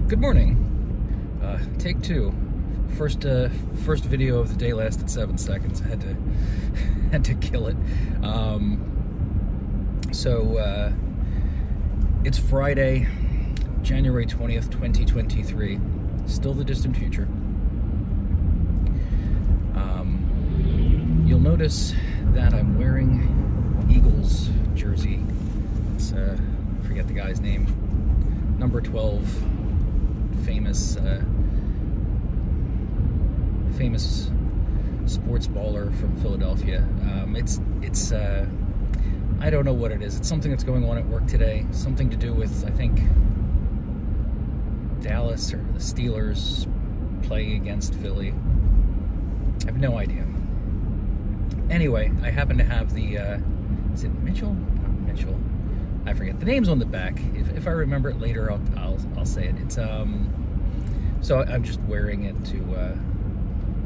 Good morning. Take two. First video of the day lasted 7 seconds. I had to kill it. It's Friday, January 20th, 2023. Still the distant future. You'll notice that I'm wearing Eagles jersey. It's I forget the guy's name. Number 12, famous sports baller from Philadelphia. It's I don't know what it is. It's something that's going on at work today. Something to do with, I think, Dallas or the Steelers playing against Philly. I have no idea. Anyway, I happen to have the is it Mitchell? Not Mitchell. I forget the name's on the back. If I remember it later, I'll say it. It's so I'm just wearing it to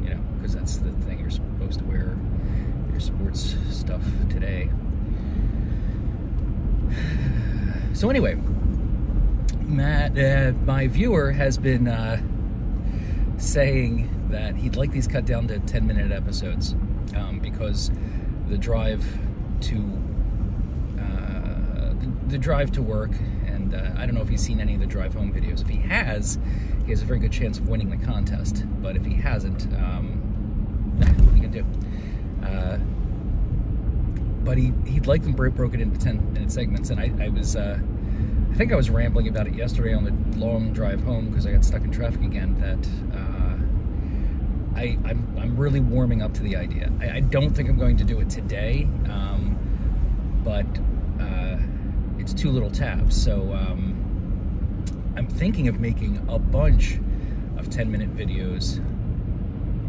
you know, because that's the thing you're supposed to wear your sports stuff today. So anyway, Matt, my viewer has been saying that he'd like these cut down to 10-minute episodes because the drive to work, and I don't know if he's seen any of the drive home videos. If he has a very good chance of winning the contest. But if he hasn't, what are you gonna do? But he'd like them broken into 10-minute segments, and I think I was rambling about it yesterday on the long drive home because I got stuck in traffic again. That I'm really warming up to the idea. I don't think I'm going to do it today, but it's too little tabs. So I'm thinking of making a bunch of 10-minute videos,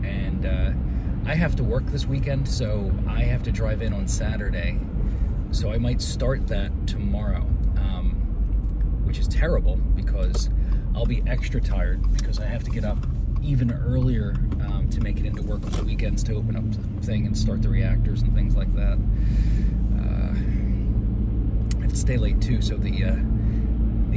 and I have to work this weekend, so I have to drive in on Saturday. So I might start that tomorrow, which is terrible because I'll be extra tired because I have to get up even earlier to make it into work on the weekends to open up the thing and start the reactors and things like that. I have to stay late too, so the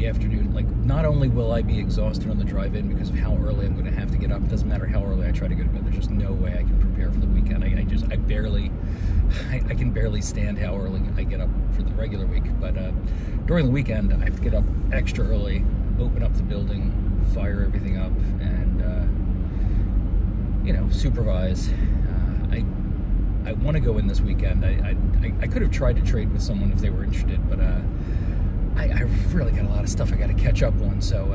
afternoon, like, not only will I be exhausted on the drive in because of how early I'm going to have to get up. It doesn't matter how early I try to go to bed. There's just no way I can prepare for the weekend. I can barely stand how early I get up for the regular week. But during the weekend, I have to get up extra early, open up the building, fire everything up, and you know, supervise. I want to go in this weekend. I could have tried to trade with someone if they were interested, but I really got a lot of stuff I got to catch up on. So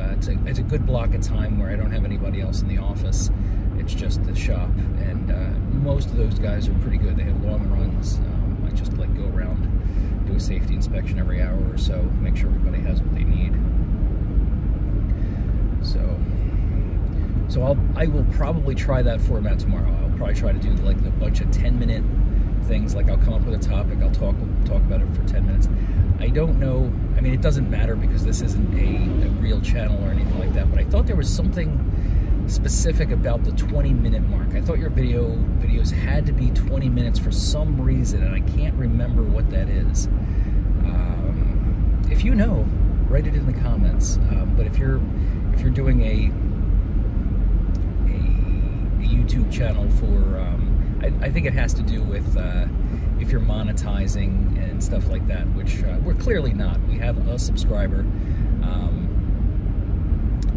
it's a good block of time where I don't have anybody else in the office. It's just the shop, and most of those guys are pretty good. They have long runs. I just like go around, do a safety inspection every hour or so, make sure everybody has what they need. So I will probably try that format tomorrow. I'll probably try to do like a bunch of 10-minute things. Like I'll come up with a topic, I'll talk about it for 10 minutes. I don't know, I mean, it doesn't matter because this isn't a real channel or anything like that, but I thought there was something specific about the 20-minute mark. I thought your videos had to be 20 minutes for some reason, and I can't remember what that is. If you know, write it in the comments. But if you're doing a YouTube channel for, I think it has to do with if you're monetizing and stuff like that, which we're clearly not. We have a subscriber.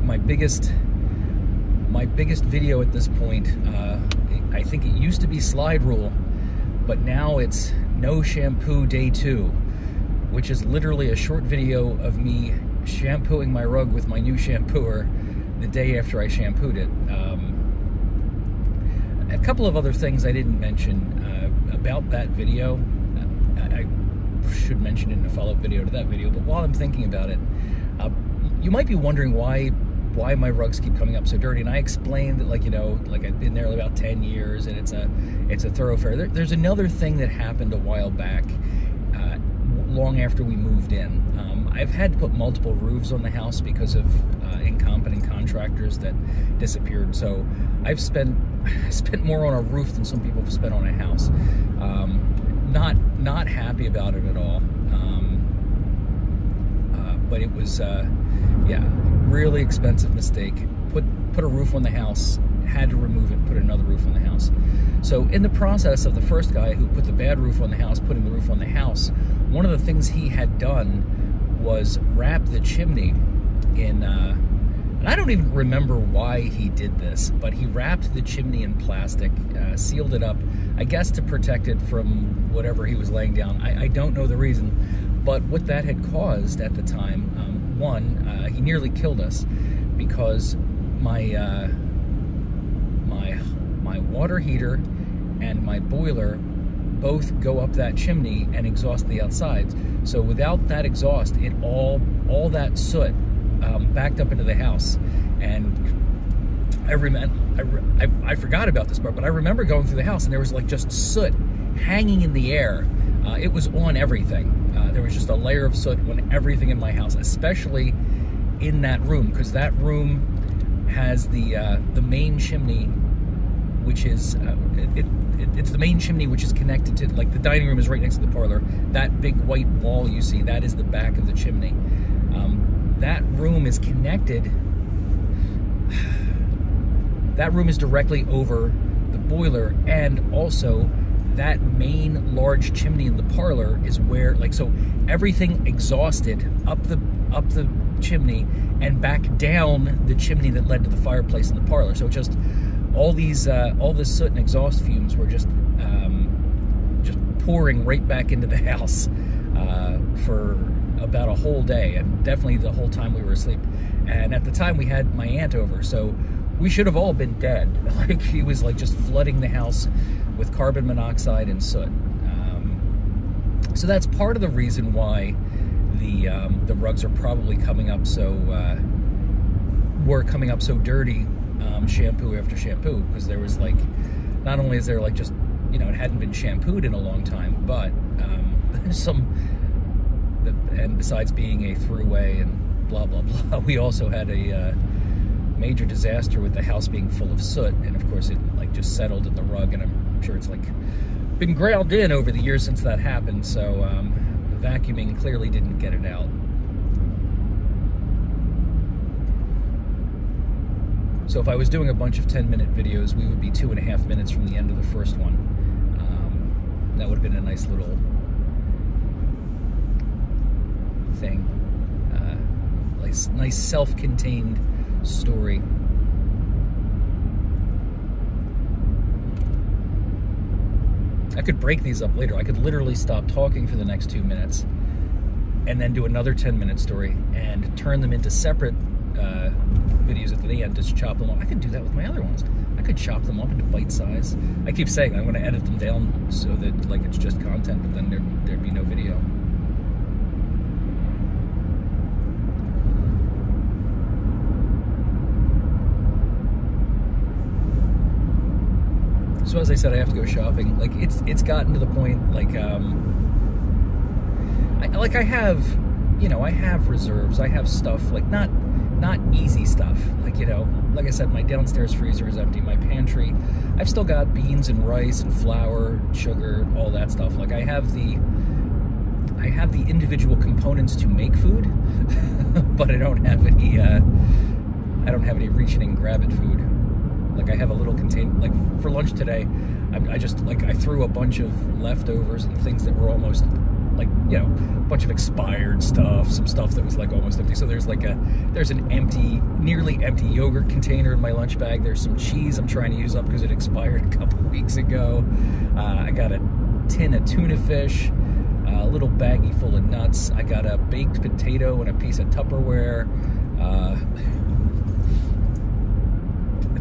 My biggest video at this point, I think it used to be slide rule, but now it's no shampoo day 2, which is literally a short video of me shampooing my rug with my new shampooer the day after I shampooed it. A couple of other things I didn't mention about that video. I should mention it in a follow-up video to that video, but while I'm thinking about it, you might be wondering why my rugs keep coming up so dirty, and I explained that, like, you know, like I've been there about 10 years and it's a thoroughfare. There's another thing that happened a while back, long after we moved in. I've had to put multiple roofs on the house because of incompetent contractors that disappeared. So I've spent more on a roof than some people have spent on a house. Not happy about it at all. But it was, you Yeah, really expensive mistake. Put a roof on the house, had to remove it, put another roof on the house. So in the process of the first guy who put the bad roof on the house, putting the roof on the house, one of the things he had done was wrap the chimney in, and I don't even remember why he did this, but he wrapped the chimney in plastic, sealed it up, I guess to protect it from whatever he was laying down. I don't know the reason, but what that had caused at the time, he nearly killed us, because my water heater and my boiler both go up that chimney and exhaust the outsides. So without that exhaust, all that soot backed up into the house. And I forgot about this part, but I remember going through the house and there was like just soot hanging in the air. It was on everything. There was just a layer of soot on everything in my house, especially in that room, because that room has the main chimney, which is it's the main chimney which is connected to, like, the dining room is right next to the parlor. That big white wall you see, that is the back of the chimney. That room is connected. That room is directly over the boiler, and also that main large chimney in the parlor is where, like, so everything exhausted up the chimney and back down the chimney that led to the fireplace in the parlor. So just all this soot and exhaust fumes were just pouring right back into the house for about a whole day, and definitely the whole time we were asleep. And at the time we had my aunt over, so we should have all been dead. Like, he was like just flooding the house with carbon monoxide and soot. So that's part of the reason why the rugs are probably coming up so were coming up so dirty, shampoo after shampoo, because there was, like, not only is there, like, just, you know, it hadn't been shampooed in a long time, but and besides being a throughway and blah blah blah, we also had a major disaster with the house being full of soot, and of course it, like, just settled in the rug, and I'm sure it's, like, been ground in over the years since that happened. So vacuuming clearly didn't get it out. So if I was doing a bunch of 10-minute videos, we would be 2.5 minutes from the end of the first one. That would have been a nice little thing. Nice self-contained story. I could break these up later. I could literally stop talking for the next 2 minutes and then do another 10-minute story and turn them into separate videos at the end, just chop them up. I could do that with my other ones. I could chop them up into bite size. I keep saying I'm going to edit them down so that, like, it's just content, but then there'd be no video. So as I said, I have to go shopping. Like, it's gotten to the point, like, I have, you know, I have reserves. I have stuff, like, not easy stuff. Like, you know, like I said, my downstairs freezer is empty. My pantry, I've still got beans and rice and flour, sugar, all that stuff. Like, I have the individual components to make food, but I don't have any reach in and grab it food. Like, I have a little container, like, for lunch today, I just, like, I threw a bunch of leftovers and things that were almost, like, you know, a bunch of expired stuff, some stuff that was, like, almost empty. So there's, like, there's an nearly empty yogurt container in my lunch bag. There's some cheese I'm trying to use up because it expired a couple weeks ago. I got a tin of tuna fish, a little baggie full of nuts. I got a baked potato and a piece of Tupperware.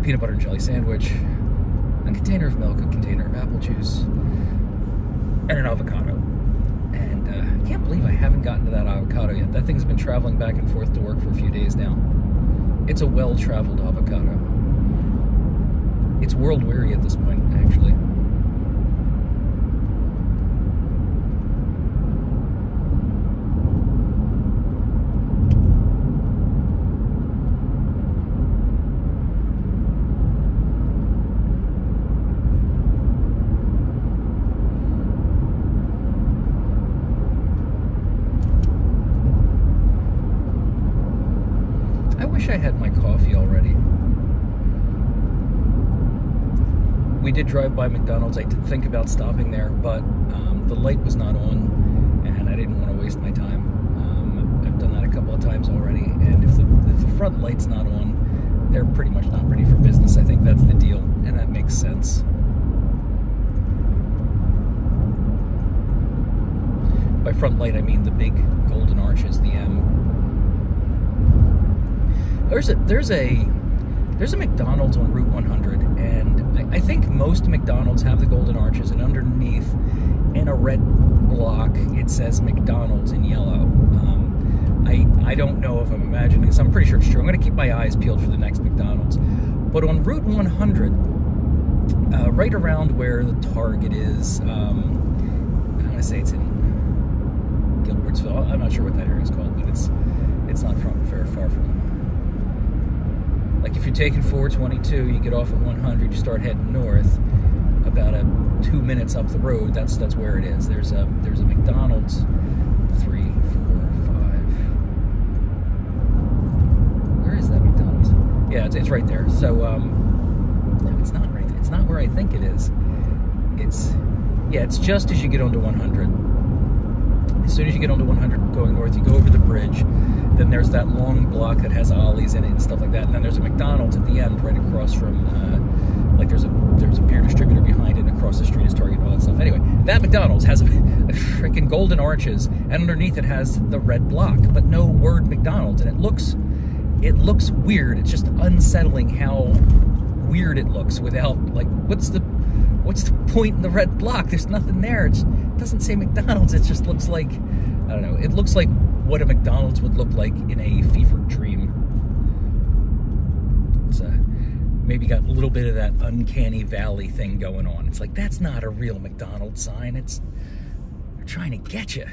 Peanut butter and jelly sandwich, a container of milk, a container of apple juice, and an avocado. And I can't believe I haven't gotten to that avocado yet. That thing's been traveling back and forth to work for a few days now. It's a well-traveled avocado. It's world-weary at this point, actually. I wish I had my coffee already. We did drive by McDonald's. I did think about stopping there, but the light was not on, and I didn't want to waste my time. I've done that a couple of times already, and if the front light's not on, they're pretty much not ready for business. I think that's the deal, and that makes sense. By front light, I mean the big golden arches, the M. There's a McDonald's on Route 100, and I think most McDonald's have the golden arches, and underneath, in a red block, it says McDonald's in yellow. I don't know if I'm imagining this. I'm pretty sure it's true. I'm going to keep my eyes peeled for the next McDonald's. But on Route 100, right around where the Target is, I'm going to say it's in Gilbertsville. I'm not sure what that area is called, but it's not very far from. Like if you're taking 422, you get off at 100, you start heading north. About 2 minutes up the road, that's where it is. There's a McDonald's. 3, 4, 5. Where is that McDonald's? Yeah, it's right there. So it's not right there. It's not where I think it is. It's just as you get onto 100. As soon as you get onto 100 going north, you go over the bridge. Then there's that long block that has Ollie's in it and stuff like that. And then there's a McDonald's at the end, right across from, like there's a beer distributor behind it, and across the street is Target, all that stuff. Anyway, that McDonald's has a freaking golden arches, and underneath it has the red block, but no word McDonald's. And it looks weird. It's just unsettling how weird it looks without, like, what's the point in the red block? There's nothing there. It doesn't say McDonald's. It just looks like, I don't know, it looks like what a McDonald's would look like in a fevered dream. It's maybe got a little bit of that uncanny valley thing going on. It's like, that's not a real McDonald's sign. They're trying to get you.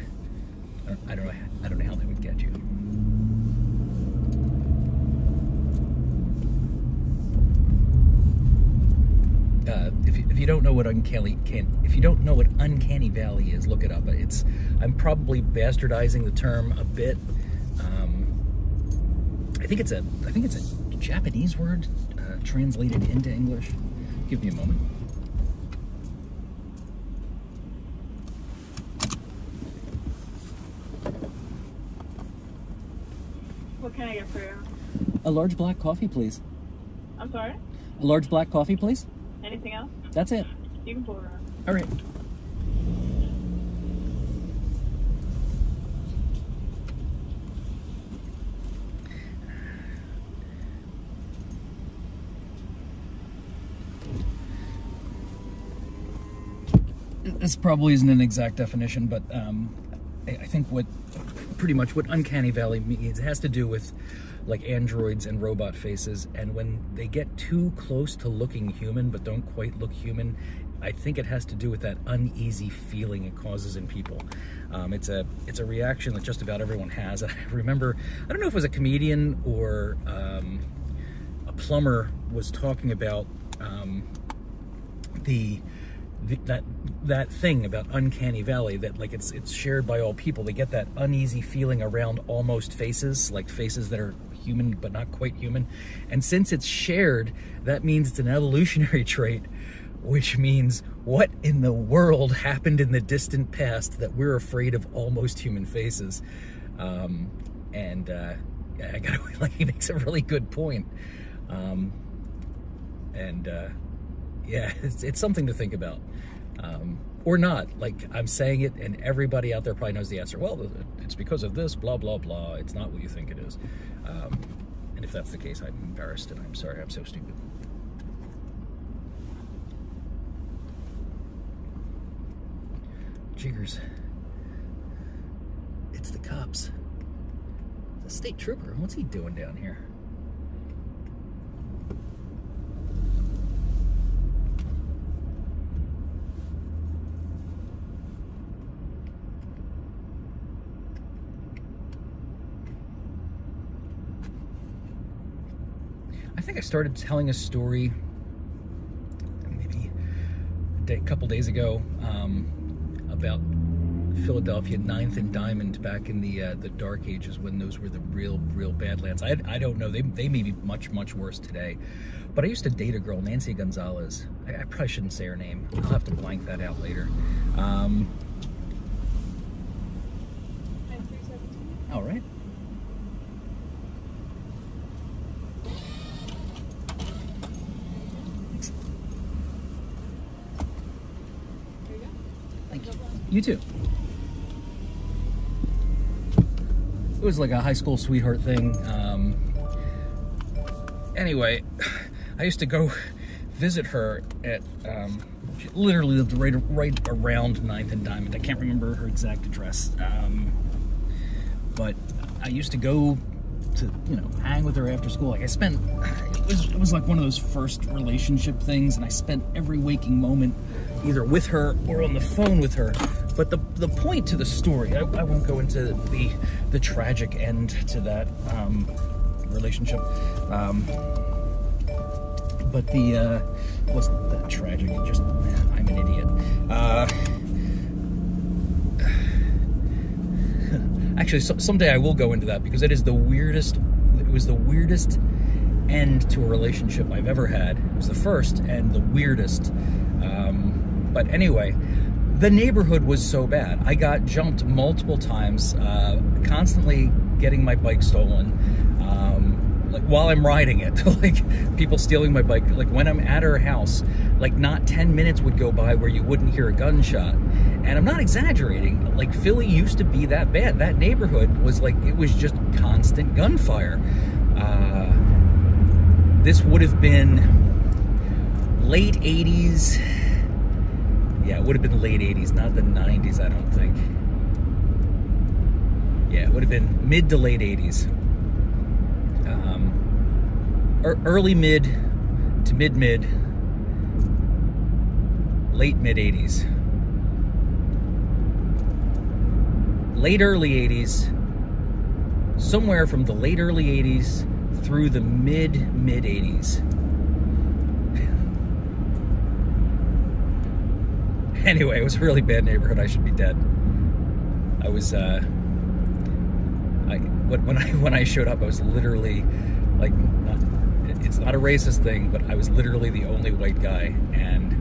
I don't know how they would get you. If you don't know what uncanny valley is, look it up. I'm probably bastardizing the term a bit. I think it's a Japanese word translated into English. Give me a moment. What can I get for you? A large black coffee, please. I'm sorry? A large black coffee, please. Anything else? That's it. You can pull it around. All right. This probably isn't an exact definition, but I think pretty much what uncanny valley means, it has to do with like androids and robot faces, and when they get too close to looking human but don't quite look human, I think it has to do with that uneasy feeling it causes in people. It's a reaction that just about everyone has. I remember, I don't know if it was a comedian or a plumber was talking about that thing about uncanny valley, that like it's shared by all people. They get that uneasy feeling around almost faces, like faces that are human but not quite human. And since it's shared, that means it's an evolutionary trait, which means what in the world happened in the distant past that we're afraid of almost human faces. Yeah, I gotta, like, he makes a really good point. Yeah, it's something to think about. Or not. Like, I'm saying it and everybody out there probably knows the answer. Well, it's because of this, blah, blah, blah. It's not what you think it is. And if that's the case, I'm embarrassed and I'm sorry. I'm so stupid. Jiggers. It's the cops. The state trooper. What's he doing down here? I think I started telling a story maybe a couple days ago about Philadelphia, 9th and Diamond, back in the dark ages when those were the real Badlands. I don't know. They may be much worse today. But I used to date a girl, Nancy Gonzalez. I probably shouldn't say her name. I'll have to blank that out later. All right. Thank you. You too. It was like a high school sweetheart thing. Anyway, I used to go visit her at, she literally lived right around 9th and Diamond. I can't remember her exact address. But I used to go to, you know, hang with her after school. Like I spent, it was like one of those first relationship things, and I spent every waking moment either with her or on the phone with her. But the point to the story, I won't go into the tragic end to that relationship. But it wasn't that tragic. It just, I'm an idiot. Actually, someday I will go into that, because it is the weirdest. It was the weirdest end to a relationship I've ever had. It was the first and the weirdest. But anyway, the neighborhood was so bad. I got jumped multiple times, constantly getting my bike stolen. Like while I'm riding it, like people stealing my bike. Like when I'm at her house, like not 10 minutes would go by where you wouldn't hear a gunshot. And I'm not exaggerating. Like Philly used to be that bad. That neighborhood was like, it was just constant gunfire. This would have been late 80s. Yeah, it would have been late 80s, not the 90s, I don't think. Yeah, it would have been mid to late 80s. Early mid to mid, late mid 80s. Late early 80s, somewhere from the late early 80s through the mid 80s. Anyway, it was a really bad neighborhood. I should be dead. I was when I showed up, I was literally like, it's not a racist thing, but I was literally the only white guy, and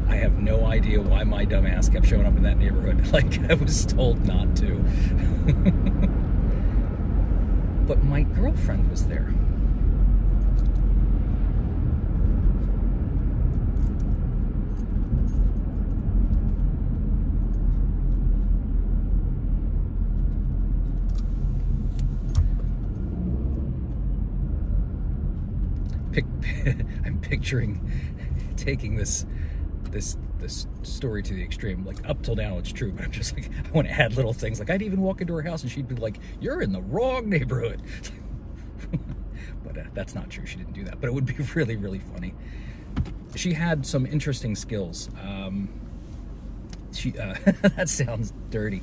I have no idea why my dumb ass kept showing up in that neighborhood. Like, I was told not to. But my girlfriend was there. I'm picturing taking this story to the extreme. Like, up till now it's true, but I'm just like, I want to add little things. Like, I'd even walk into her house and she'd be like, "You're in the wrong neighborhood." But that's not true. She didn't do that, but it would be really funny. She had some interesting skills. That sounds dirty.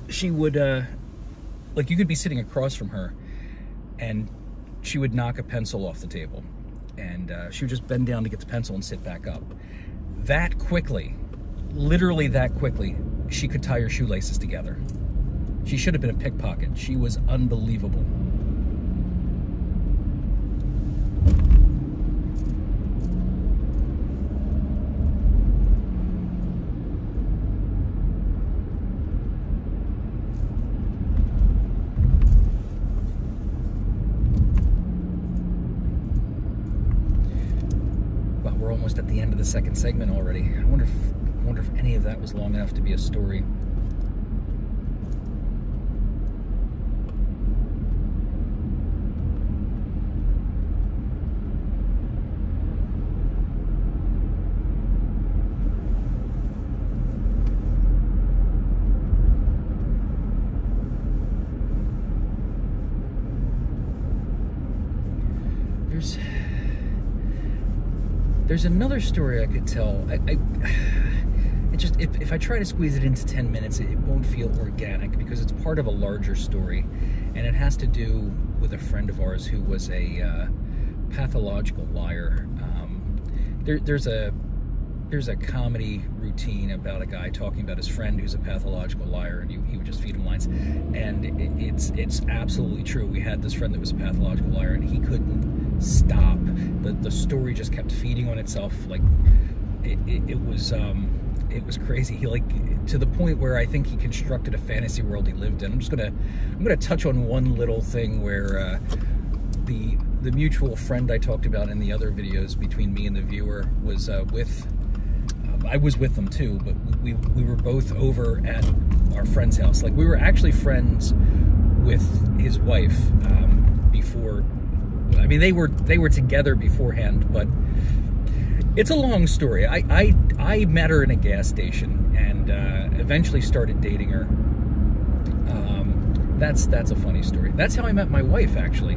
She would like, you could be sitting across from her and she would knock a pencil off the table, and she would just bend down to get the pencil and sit back up. That quickly, literally that quickly, she could tie her shoelaces together. She should have been a pickpocket. She was unbelievable. We're almost at the end of the second segment already. I wonder if any of that was long enough to be a story. There's another story I could tell. It just, if I try to squeeze it into 10 minutes, it won't feel organic, because it's part of a larger story, and it has to do with a friend of ours who was a pathological liar. There's a there's a comedy routine about a guy talking about his friend who's a pathological liar, and he would just feed him lines. And it's absolutely true. We had this friend that was a pathological liar, and he couldn't stop. The story just kept feeding on itself. Like it was crazy. He, like, to the point where I think he constructed a fantasy world he lived in. I'm gonna touch on one little thing where the mutual friend I talked about in the other videos between me and the viewer was I was with them too, but we were both over at our friend's house. Like, we were actually friends with his wife before. I mean, they were together beforehand, but it's a long story. I met her in a gas station and eventually started dating her. That's a funny story. That's how I met my wife, actually.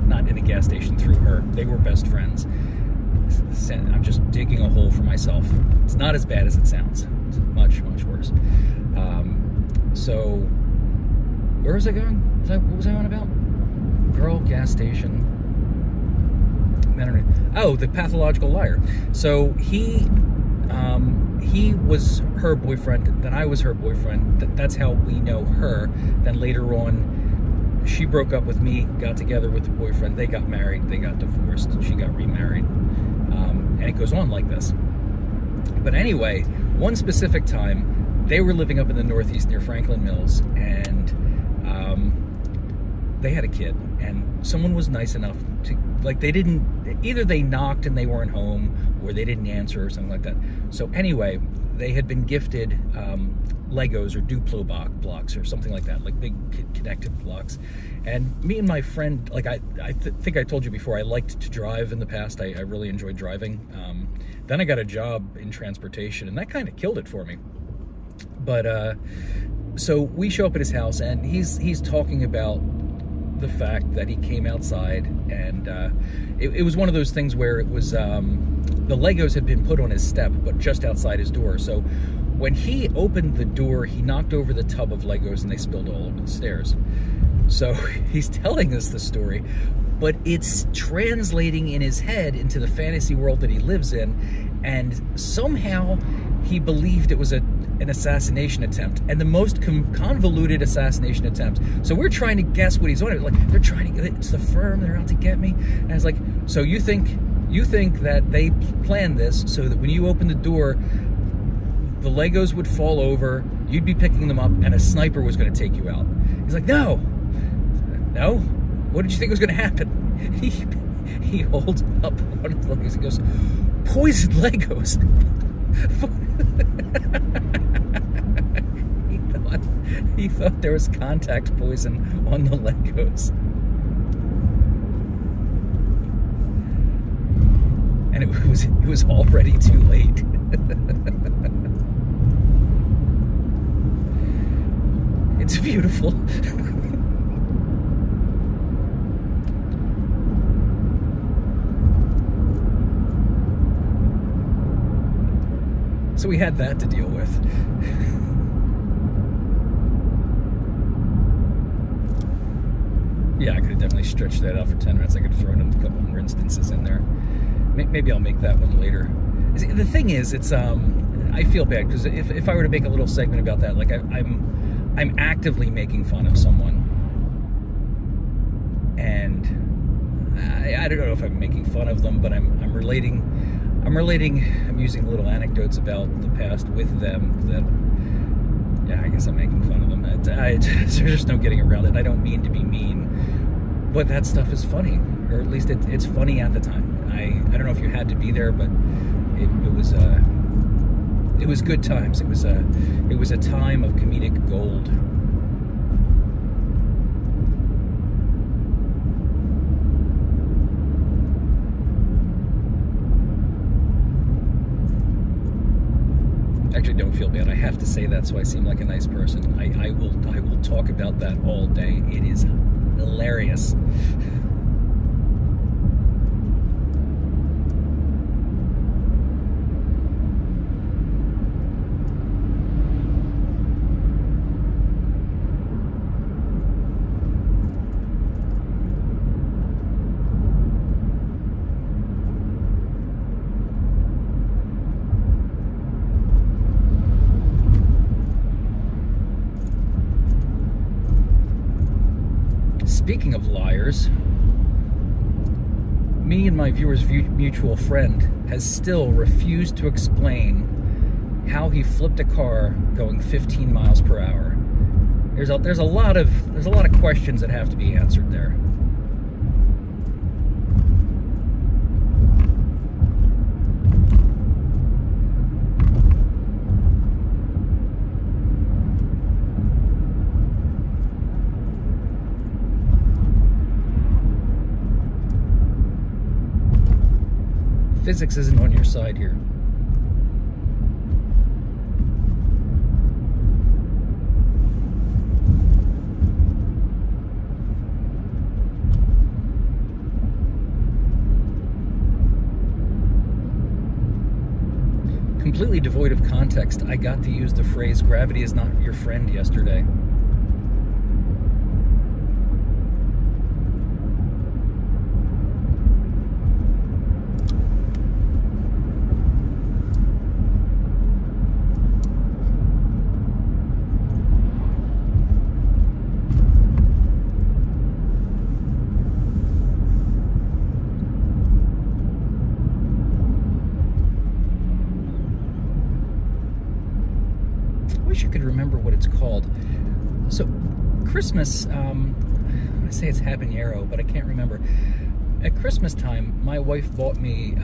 Not in a gas station, through her. They were best friends. I'm just digging a hole for myself. It's not as bad as it sounds. It's much, much worse. So, where was I going? What was I on about? Girl, gas station. Oh, the pathological liar. So he was her boyfriend, then I was her boyfriend. That's how we know her. Then later on, she broke up with me, got together with the boyfriend. They got married, they got divorced, she got remarried. And it goes on like this. But anyway, one specific time, they were living up in the Northeast near Franklin Mills, and they had a kid, and someone was nice enough to, like, either they knocked and they weren't home, or they didn't answer or something like that. So anyway, they had been gifted Legos or Duplo blocks or something like that, like big connected blocks. And me and my friend, like, I think I told you before, I liked to drive in the past. I really enjoyed driving. Then I got a job in transportation, and that kind of killed it for me. But so we show up at his house, and he's talking about the fact that he came outside, and it was one of those things where it was the Legos had been put on his step, but just outside his door. So when he opened the door, he knocked over the tub of Legos, and they spilled all over the stairs. So he's telling us the story, but it's translating in his head into the fantasy world that he lives in, and somehow he believed it was an assassination attempt, and the most convoluted assassination attempt. So we're trying to guess what he's on. Like, they're trying to, it's the firm, they're out to get me. And I was like, so you think that they planned this so that when you open the door, the Legos would fall over, you'd be picking them up, and a sniper was going to take you out? He's like, no. What did you think was going to happen? He holds up one of the Legos and goes, poisoned Legos. He thought there was contact poison on the Legos. And it was already too late. It's beautiful. So we had that to deal with. Yeah, I could have definitely stretched that out for 10 minutes. I could have thrown a couple more instances in there. Maybe I'll make that one later. The thing is, it's I feel bad because if I were to make a little segment about that, like I'm actively making fun of someone, and I don't know if I'm making fun of them, but I'm using little anecdotes about the past with them that, yeah, I guess I'm making fun of them. There's just no getting around it. I don't mean to be mean, but that stuff is funny, or at least it's funny at the time. I don't know if you had to be there, but it was good times. It was a time of comedic gold. Actually, don't feel bad. I have to say that so I seem like a nice person. I will talk about that all day. It is hilarious. speaking of liars, me and my viewer's mutual friend has still refused to explain how he flipped a car going 15 miles per hour. There's a lot of questions that have to be answered there. Physics isn't on your side here. Completely devoid of context, I got to use the phrase "gravity is not your friend" yesterday. I wish I could remember what it's called. So, Christmas, I say it's habanero, but I can't remember. At Christmas time, my wife bought me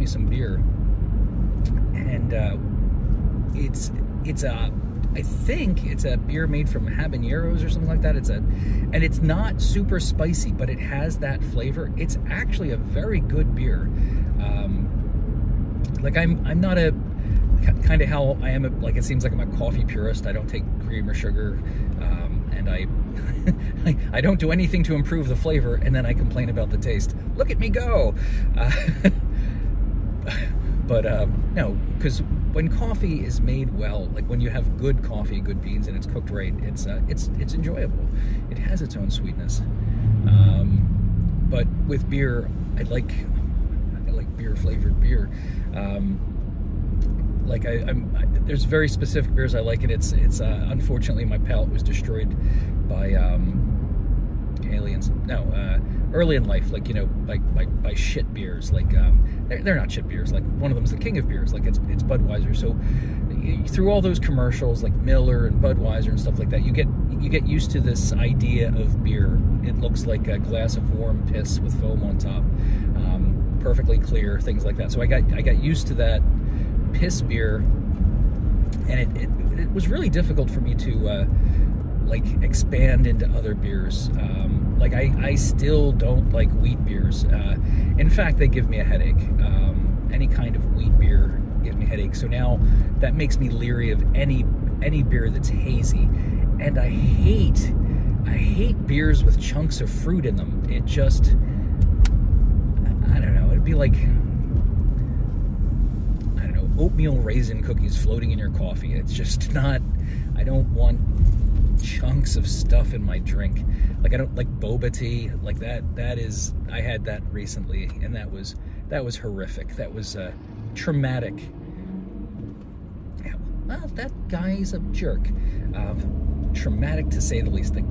some beer, and I think it's a beer made from habaneros or something like that. And it's not super spicy, but it has that flavor. It's actually a very good beer. Like I'm not a kind of how I am. Like, it seems like I'm a coffee purist. I don't take cream or sugar, and I don't do anything to improve the flavor, and then I complain about the taste. Look at me go! But no, because when coffee is made well, like when you have good coffee, good beans, and it's cooked right, it's enjoyable. It has its own sweetness. But with beer, I like beer flavored beer. Like there's very specific beers I like, and it's unfortunately my palate was destroyed by aliens. No, early in life, like, you know, by shit beers. Like they're not shit beers. Like, one of them is the king of beers. Like, it's Budweiser. So through all those commercials like Miller and Budweiser and stuff like that, you get used to this idea of beer. It looks like a glass of warm piss with foam on top, perfectly clear, things like that. So I got used to that piss beer, and it was really difficult for me to like expand into other beers. Like I still don't like wheat beers. In fact, they give me a headache. Any kind of wheat beer gives me a headache. So now that makes me leery of any beer that's hazy. And I hate beers with chunks of fruit in them. It just, I don't know, it'd be like, oatmeal raisin cookies floating in your coffee. It's just not, I don't want chunks of stuff in my drink. Like, I don't like boba tea. Like, that is, I had that recently, and that was horrific. That was traumatic. Well, that guy's a jerk. Traumatic to say the least. Like,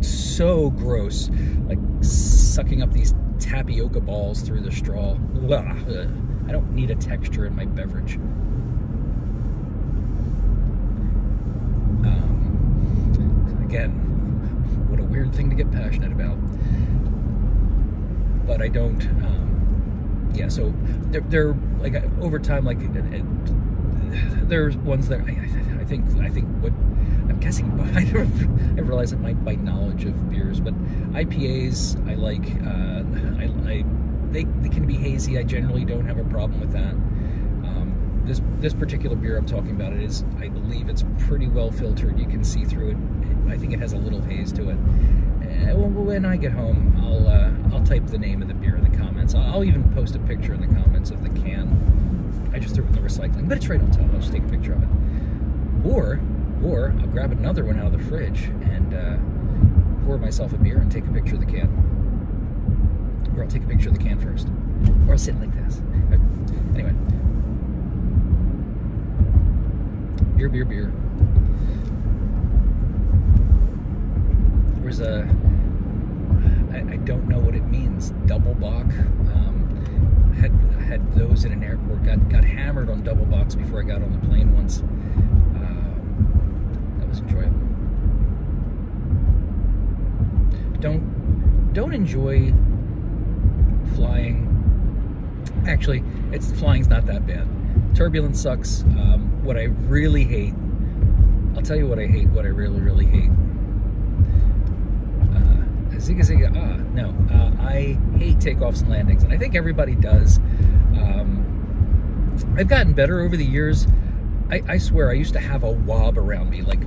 so gross. Like, sucking up these tapioca balls through the straw. Ugh. I don't need a texture in my beverage. Again, what a weird thing to get passionate about. But I don't, yeah, so they're like, over time, like, there's ones that I think what, I'm guessing, but I realize it might by knowledge of beers, but IPAs, I like, they can be hazy. I generally don't have a problem with that. This particular beer I'm talking about, I believe it's pretty well filtered. You can see through it. I think it has a little haze to it. When I get home, I'll type the name of the beer in the comments. I'll even post a picture in the comments of the can. I just threw it in the recycling, but it's right on top. I'll just take a picture of it. Or I'll grab another one out of the fridge and pour myself a beer and take a picture of the can. Or I'll take a picture of the can first. Or I'll sit like this. Anyway. Beer. There's I don't know what it means. Double Bach. Had those in an airport. Got hammered on double box before I got on the plane once. That was enjoyable. Don't enjoy flying. Actually, flying's not that bad. Turbulence sucks. What I really hate, I'll tell you what I hate. What I really, really hate. Zigga zigga. No. I hate takeoffs and landings, and I think everybody does. I've gotten better over the years. I swear, I used to have a wob around me. Like,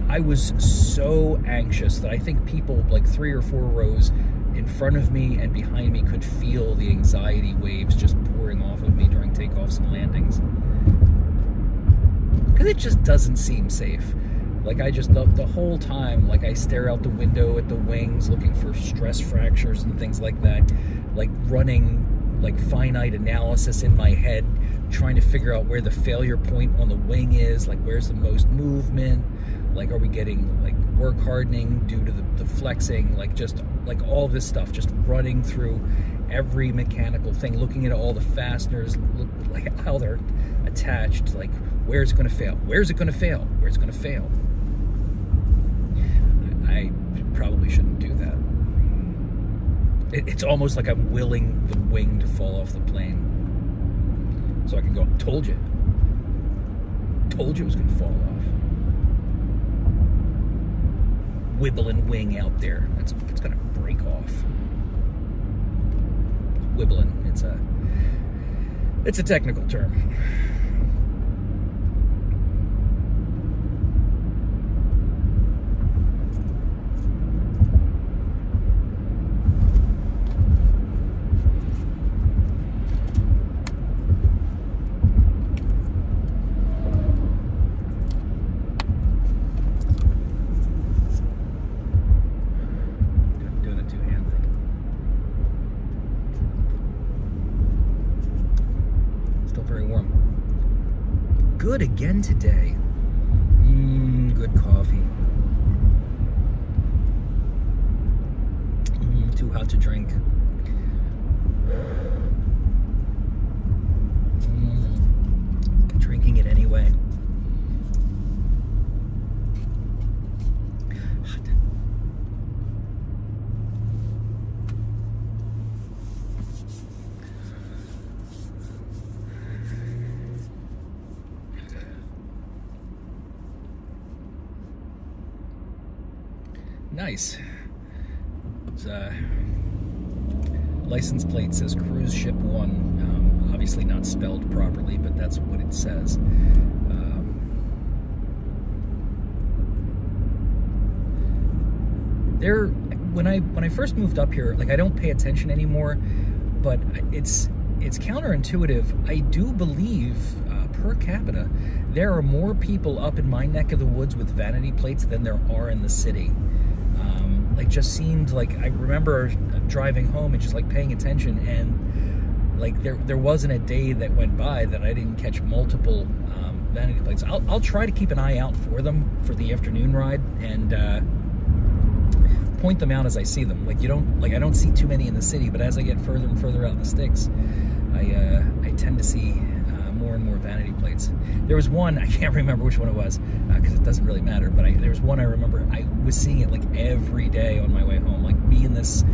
I was so anxious that I think people like 3 or 4 rows in front of me and behind me could feel the anxiety waves just pouring off of me during takeoffs and landings. Because it just doesn't seem safe. Like, I just, the whole time, like, I stare out the window at the wings looking for stress fractures and things like that. Like, running, like, finite analysis in my head, trying to figure out where the failure point on the wing is, like, where's the most movement, like, are we getting, like, work hardening due to the flexing, like, just, like, all this stuff, just running through every mechanical thing, looking at all the fasteners, like, how they're attached, like, where's it going to fail? Where's it going to fail? Where's it going to fail? I probably shouldn't do that. It's almost like I'm willing the wing to fall off the plane so I can go, told you. Told you it was going to fall off. Wibbling wing out there. It's going to break off. Wibbling. It's a technical term. Good again today. Good coffee. Too hot to drink. Drinking it anyway. Hot. Nice. It's, license plate says Cruise Ship 1. Obviously not spelled properly, but that's what it says. When I first moved up here, like, I don't pay attention anymore, but it's counterintuitive. I do believe per capita there are more people up in my neck of the woods with vanity plates than there are in the city. Like, just seemed like, I remember driving home and just, like, paying attention, and, like, there wasn't a day that went by that I didn't catch multiple vanity plates. I'll try to keep an eye out for them for the afternoon ride and point them out as I see them. Like, I don't see too many in the city, but as I get further and further out in the sticks, I tend to see more and more vanity plates. There was one, I can't remember which one it was, because it doesn't really matter, but there was one I remember, I was seeing it like every day on my way home. Like, me and this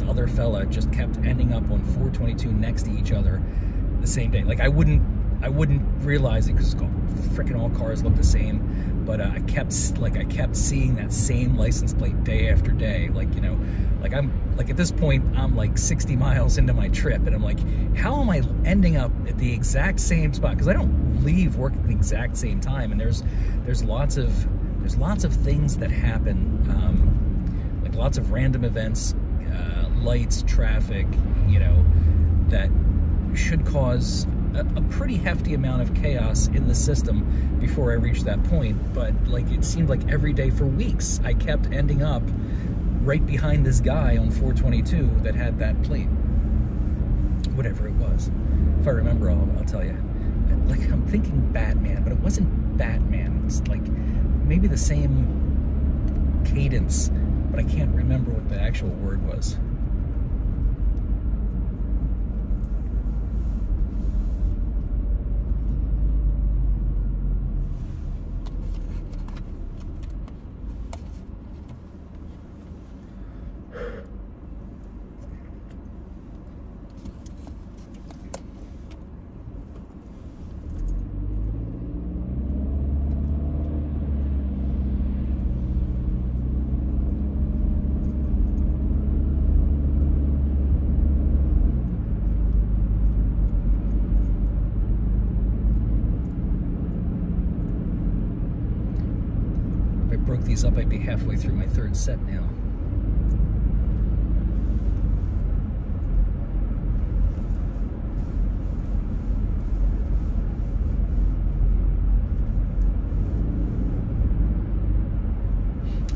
other fella just kept ending up on 422 next to each other the same day. Like, I wouldn't realize it because freaking all cars look the same, but I kept seeing that same license plate day after day. Like, you know, like, I'm like, at this point I'm like 60 miles into my trip, and I'm like, how am I ending up at the exact same spot? Because I don't leave work at the exact same time, and there's lots of things that happen, like lots of random events, lights, traffic, you know, that should cause a pretty hefty amount of chaos in the system before I reached that point. But, like, it seemed like every day for weeks I kept ending up right behind this guy on 422 that had that plate, whatever it was. If I remember, I'll tell you. Like, I'm thinking Batman, but it wasn't Batman. It's like maybe the same cadence, but I can't remember what the actual word was. these up, I'd be halfway through my third set now.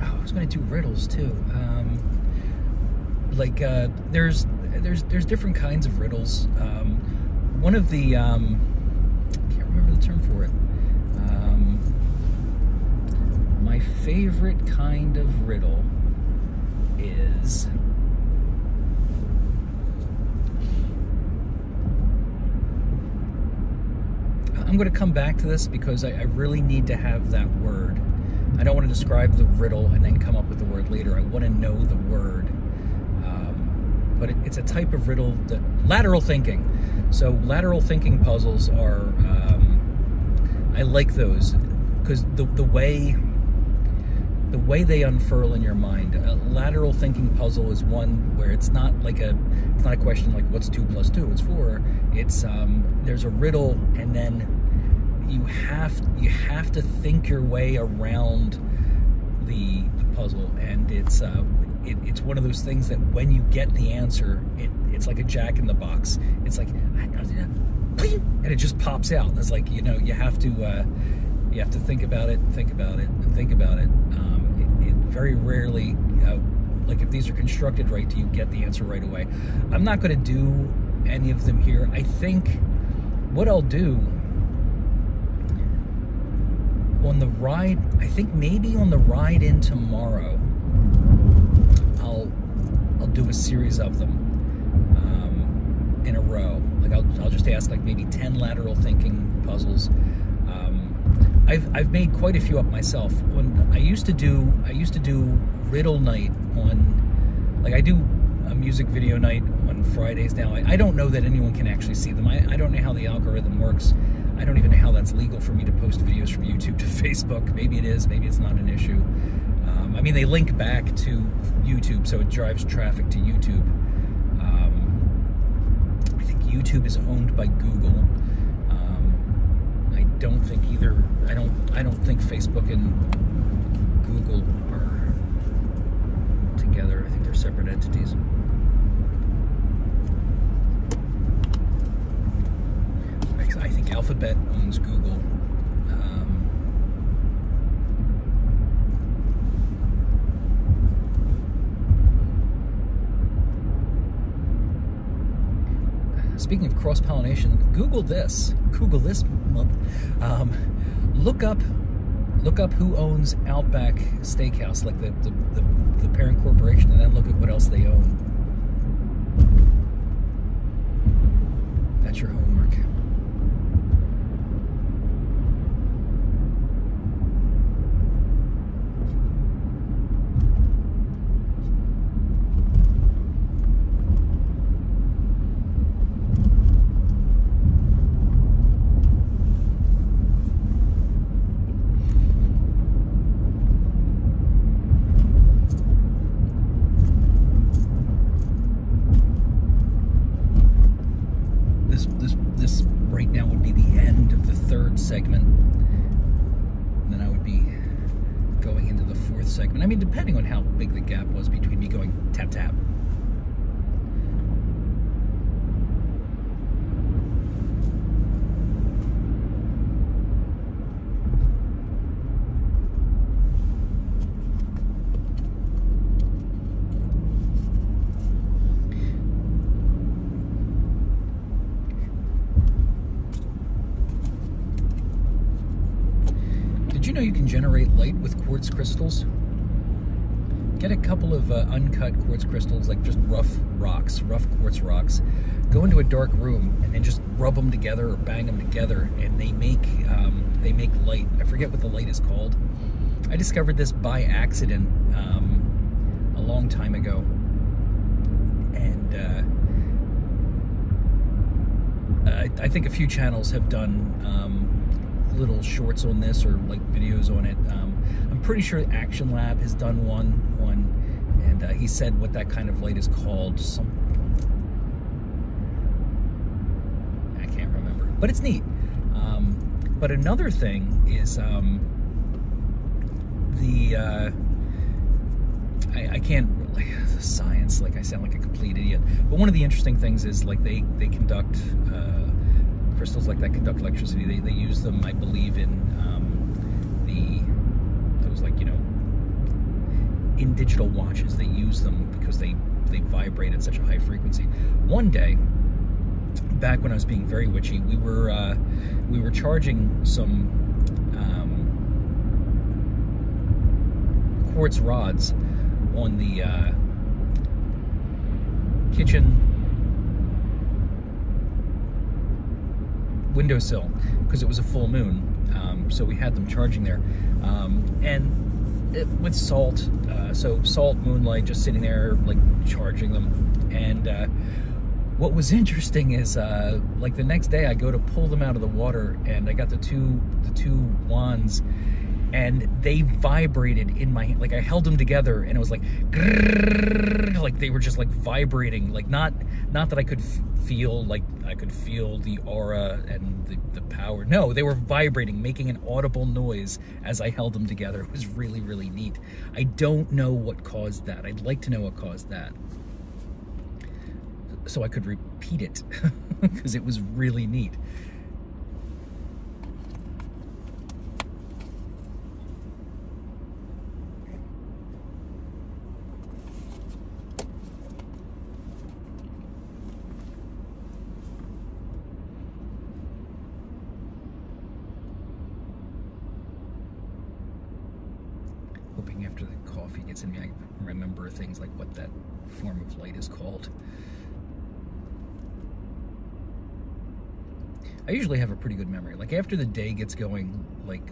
Oh, I was going to do riddles too. There's different kinds of riddles. One of the I can't remember the term for it. My favorite kind of riddle is I'm going to come back to this because I really need to have that word. I don't want to describe the riddle and then come up with the word later. I want to know the word. But it's a type of riddle that lateral thinking. So lateral thinking puzzles are I like those because the way they unfurl in your mind. A lateral thinking puzzle is one where it's not a question like what's 2 + 2? It's 4. It's there's a riddle and then you have to think your way around the puzzle, and it's one of those things that when you get the answer, it's like a jack in the box. It's like, and it just pops out. It's like, you have to think about it, and think about it, and think about it. It very rarely, like if these are constructed right, do you get the answer right away? I'm not going to do any of them here. I think what I'll do on the ride, I think maybe on the ride in tomorrow, I'll do a series of them in a row. Like I'll just ask like maybe 10 lateral thinking puzzles. I've made quite a few up myself. When I used to do riddle night on, like I do a music video night on Fridays now. I don't know that anyone can actually see them. I don't know how the algorithm works. I don't even know how that's legal for me to post videos from YouTube to Facebook. Maybe it is, maybe it's not an issue. I mean, they link back to YouTube, so it drives traffic to YouTube. I think YouTube is owned by Google. I don't think either. I don't think Facebook and Google are together. I think they're separate entities. I think Alphabet owns Google. Speaking of cross-pollination, Google this month. Look up who owns Outback Steakhouse, like the parent corporation, and then look at what else they own. That's your homework. This right now would be the end of the third segment. And then I would be going into the fourth segment. I mean, depending on how big the gap was between me going tap tap. Did you know you can generate light with quartz crystals? Get a couple of uncut quartz crystals, like just rough quartz rocks. Go into a dark room and then just rub them together or bang them together, and they make light. I forget what the light is called. I discovered this by accident a long time ago, and I think a few channels have done little shorts on this, or like videos on it. I'm pretty sure Action Lab has done one, and he said what that kind of light is called. I can't remember, but it's neat. But another thing is I can't, like, the science, like, I sound like a complete idiot, but one of the interesting things is, like, they conduct crystals like that conduct electricity. They use them, I believe, in those, like, you know, in digital watches. They use them because they vibrate at such a high frequency. One day, back when I was being very witchy, we were charging some quartz rods on the kitchen windowsill because it was a full moon, so we had them charging there, and with salt, so salt, moonlight, just sitting there, like, charging them. And what was interesting is, like, the next day I go to pull them out of the water, and I got the two wands, and they vibrated in my hand. Like, I held them together, and it was like, grrr, like they were just, like, vibrating. Like, not that I could feel, like, I could feel the aura and the power. No, they were vibrating, making an audible noise as I held them together. It was really, really neat. I don't know what caused that. I'd like to know what caused that, so I could repeat it, because it was really neat. Hoping after the coffee gets in me, I remember things like what that form of light is called. I usually have a pretty good memory. Like, after the day gets going, like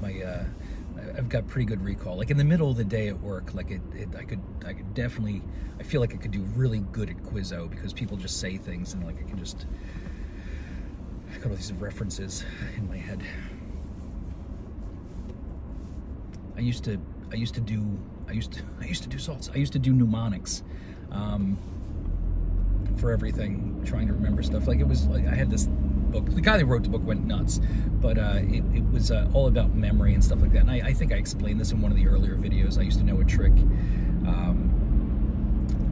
my I've got pretty good recall. Like, in the middle of the day at work, like I could definitely, I feel like I could do really good at Quizzo, because people just say things, and, like, I got all these references in my head. I used to do salts. I used to do mnemonics for everything, trying to remember stuff. Like, it was like I had this book. The guy that wrote the book went nuts, but it was all about memory and stuff like that. And I think I explained this in one of the earlier videos. I used to know a trick.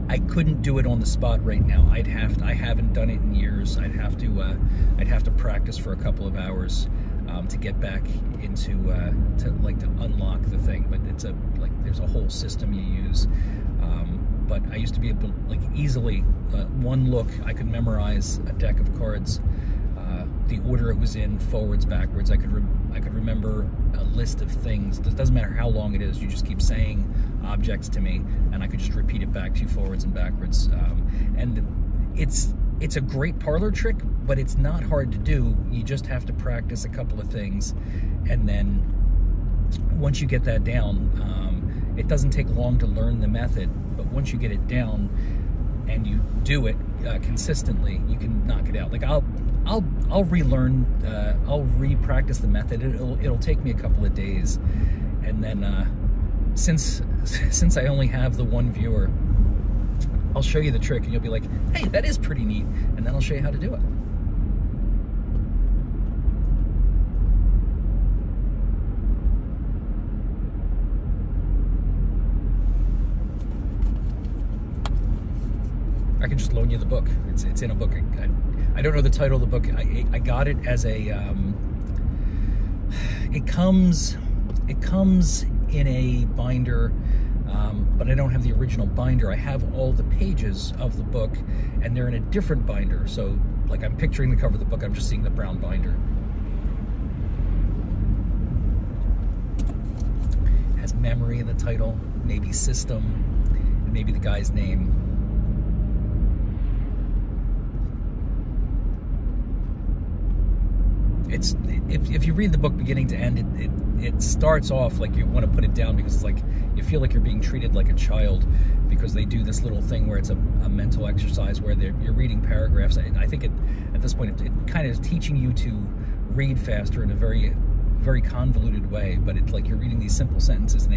I couldn't do it on the spot right now. I haven't done it in years. I'd have to practice for a couple of hours to get back into to unlock the thing. But it's there's a whole system you use. But I used to be able to, like, easily, one look, I could memorize a deck of cards, the order it was in, forwards, backwards. I could remember a list of things. It doesn't matter how long it is. You just keep saying objects to me, and I could just repeat it back to you, forwards and backwards. And it's a great parlor trick, but it's not hard to do. You just have to practice a couple of things, and then once you get that down, it doesn't take long to learn the method. But once you get it down and you do it consistently, you can knock it out. Like, I'll relearn, I'll re-practice the method. It'll take me a couple of days, and then since I only have the one viewer, I'll show you the trick, and you'll be like, hey, that is pretty neat, and then I'll show you how to do it. I can just loan you the book. It's in a book. I don't know the title of the book. I got it as a it comes in a binder, but I don't have the original binder. I have all the pages of the book, and they're in a different binder. So, like, I'm picturing the cover of the book, I'm just seeing the brown binder. It has memory in the title, maybe system, and maybe the guy's name. If you read the book beginning to end, it starts off like you want to put it down, because it's like you feel like you're being treated like a child, because they do this little thing where it's a mental exercise where you're reading paragraphs. I think at this point it kind of is teaching you to read faster in a very, very convoluted way, but it's like you're reading these simple sentences, and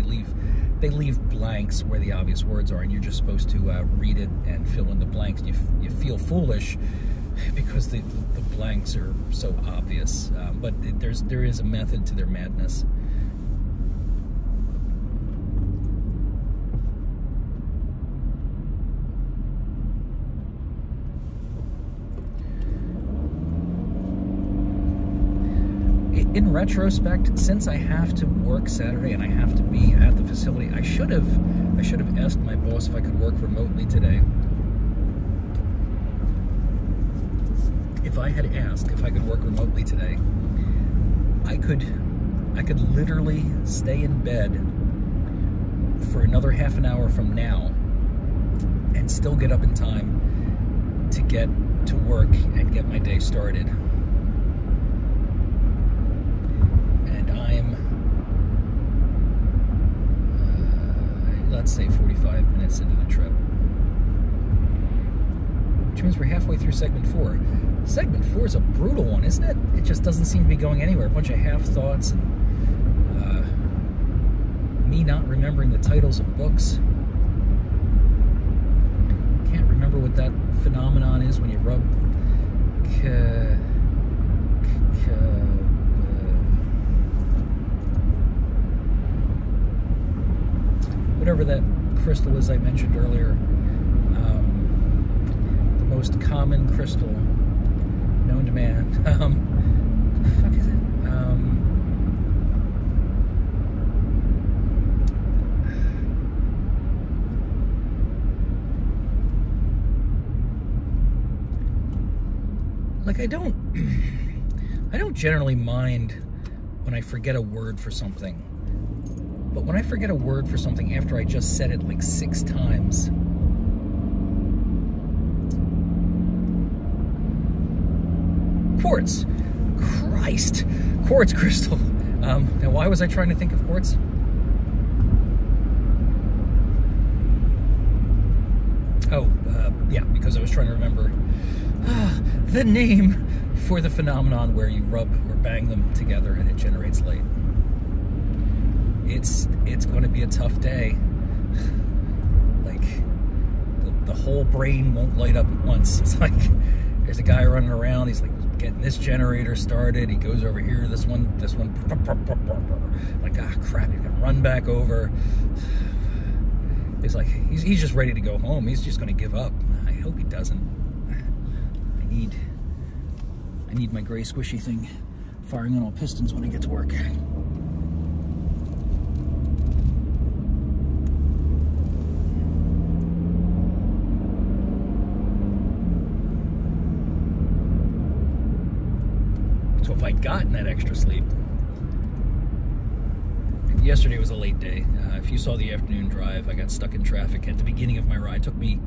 they leave blanks where the obvious words are, and you're just supposed to read it and fill in the blanks. You feel foolish because the blanks are so obvious. But there is a method to their madness. In retrospect, since I have to work Saturday and I have to be at the facility, I should have asked my boss if I could work remotely today. If I had asked if I could work remotely today, I could literally stay in bed for another half an hour from now and still get up in time to get to work and get my day started. And I'm, let's say 45 minutes into the trip. Which means we're halfway through segment 4. Segment 4 is a brutal one, isn't it? It just doesn't seem to be going anywhere. A bunch of half thoughts and me not remembering the titles of books. Can't remember what that phenomenon is when you rub whatever that crystal is I mentioned earlier. The most common crystal known to man. What the fuck is it? Like I don't generally mind when I forget a word for something. But when I forget a word for something after I just said it like 6 times, quartz. Christ. Quartz crystal. Now why was I trying to think of quartz? Oh, yeah, because I was trying to remember the name for the phenomenon where you rub or bang them together and it generates light. It's going to be a tough day. Like, the whole brain won't light up at once. It's like, there's a guy running around, he's like getting this generator started, he goes over here, this one, like, ah, crap, he's gonna run back over. It's like, he's just ready to go home, he's just gonna give up. I hope he doesn't. I need my gray squishy thing firing on all pistons when I get to work. So if I'd gotten that extra sleep, yesterday was a late day. If you saw the afternoon drive, I got stuck in traffic at the beginning of my ride. Took me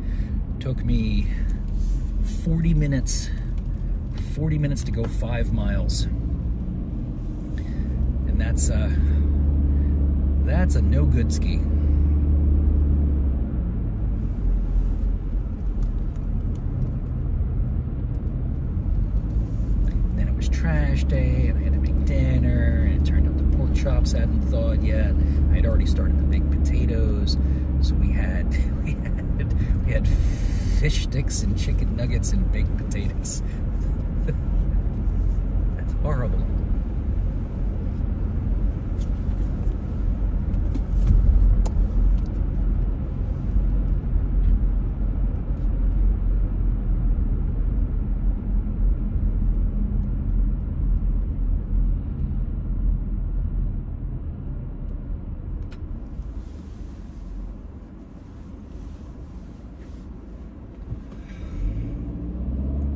40 minutes to go 5 miles. And that's a no good ski. Then it was trash day and I had to make dinner and it turned out the pork chops hadn't thawed yet. I had already started the baked potatoes, so we had fish sticks and chicken nuggets and baked potatoes. That's horrible.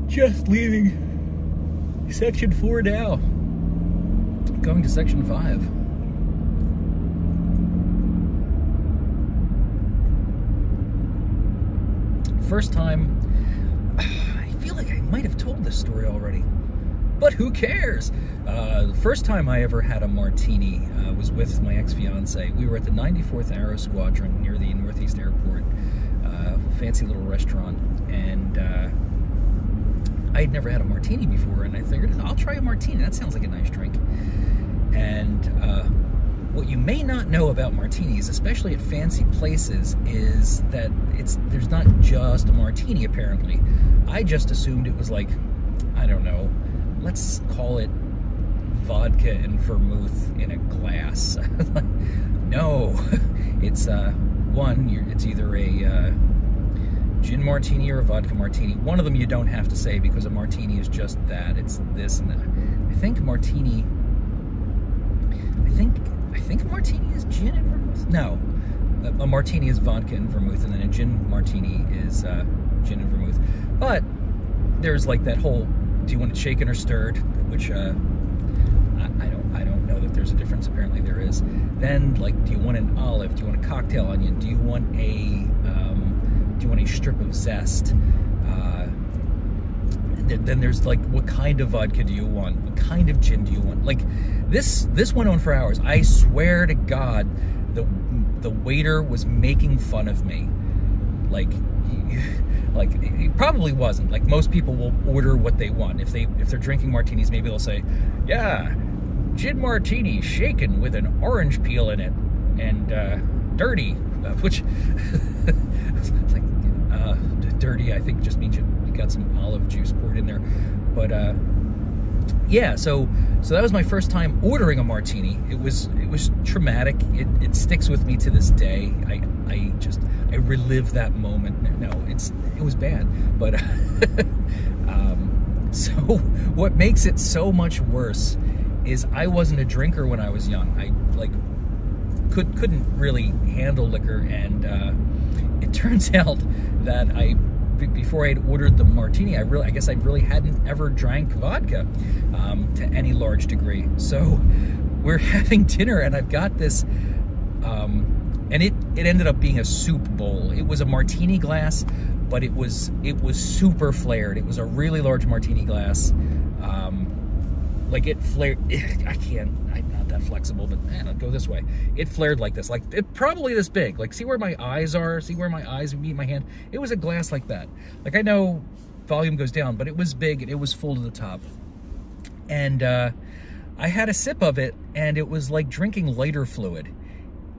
Just leaving section 4 now. Going to section 5. First time, I feel like I might have told this story already, but who cares? The first time I ever had a martini was with my ex-fiance. We were at the 94th Aero Squadron near the Northeast Airport, fancy little restaurant, and I had never had a martini before, and I figured, I'll try a martini. That sounds like a nice drink. And What you may not know about martinis, especially at fancy places, is that there's not just a martini, apparently. I just assumed it was like, I don't know, let's call it vodka and vermouth in a glass. No, it's it's either a gin martini or a vodka martini. One of them you don't have to say, because a martini is just that. It's this and that. I think a martini is gin and vermouth. No, a martini is vodka and vermouth, and then a gin martini is gin and vermouth. But there's like that whole, do you want it shaken or stirred, which I don't know that there's a difference. Apparently there is. Then, like, do you want an olive? Do you want a cocktail onion? Do you want a strip of zest? Then there's like, what kind of vodka do you want? What kind of gin do you want? Like, this went on for hours. I swear to God, the waiter was making fun of me. Like he probably wasn't. Like, most people will order what they want. If they're drinking martinis, maybe they'll say, yeah, gin martini shaken with an orange peel in it and dirty, which like dirty, I think just means you got some olive juice poured in there. But yeah, so that was my first time ordering a martini. It was traumatic. It sticks with me to this day. I relive that moment. No, it was bad. But so what makes it so much worse is I wasn't a drinker when I was young. I couldn't really handle liquor, and it turns out that before I had ordered the martini, I guess I really hadn't ever drank vodka to any large degree. So we're having dinner, and I've got this, and it ended up being a soup bowl. It was a martini glass, but it was super flared. It was a really large martini glass. Like, it flared. I'm not that flexible, but man, I'll go this way. It flared like this, like it probably this big. Like, see where my eyes are? See where my eyes meet my hand? It was a glass like that. Like, I know volume goes down, but it was big and it was full to the top. And I had a sip of it, and it was like drinking lighter fluid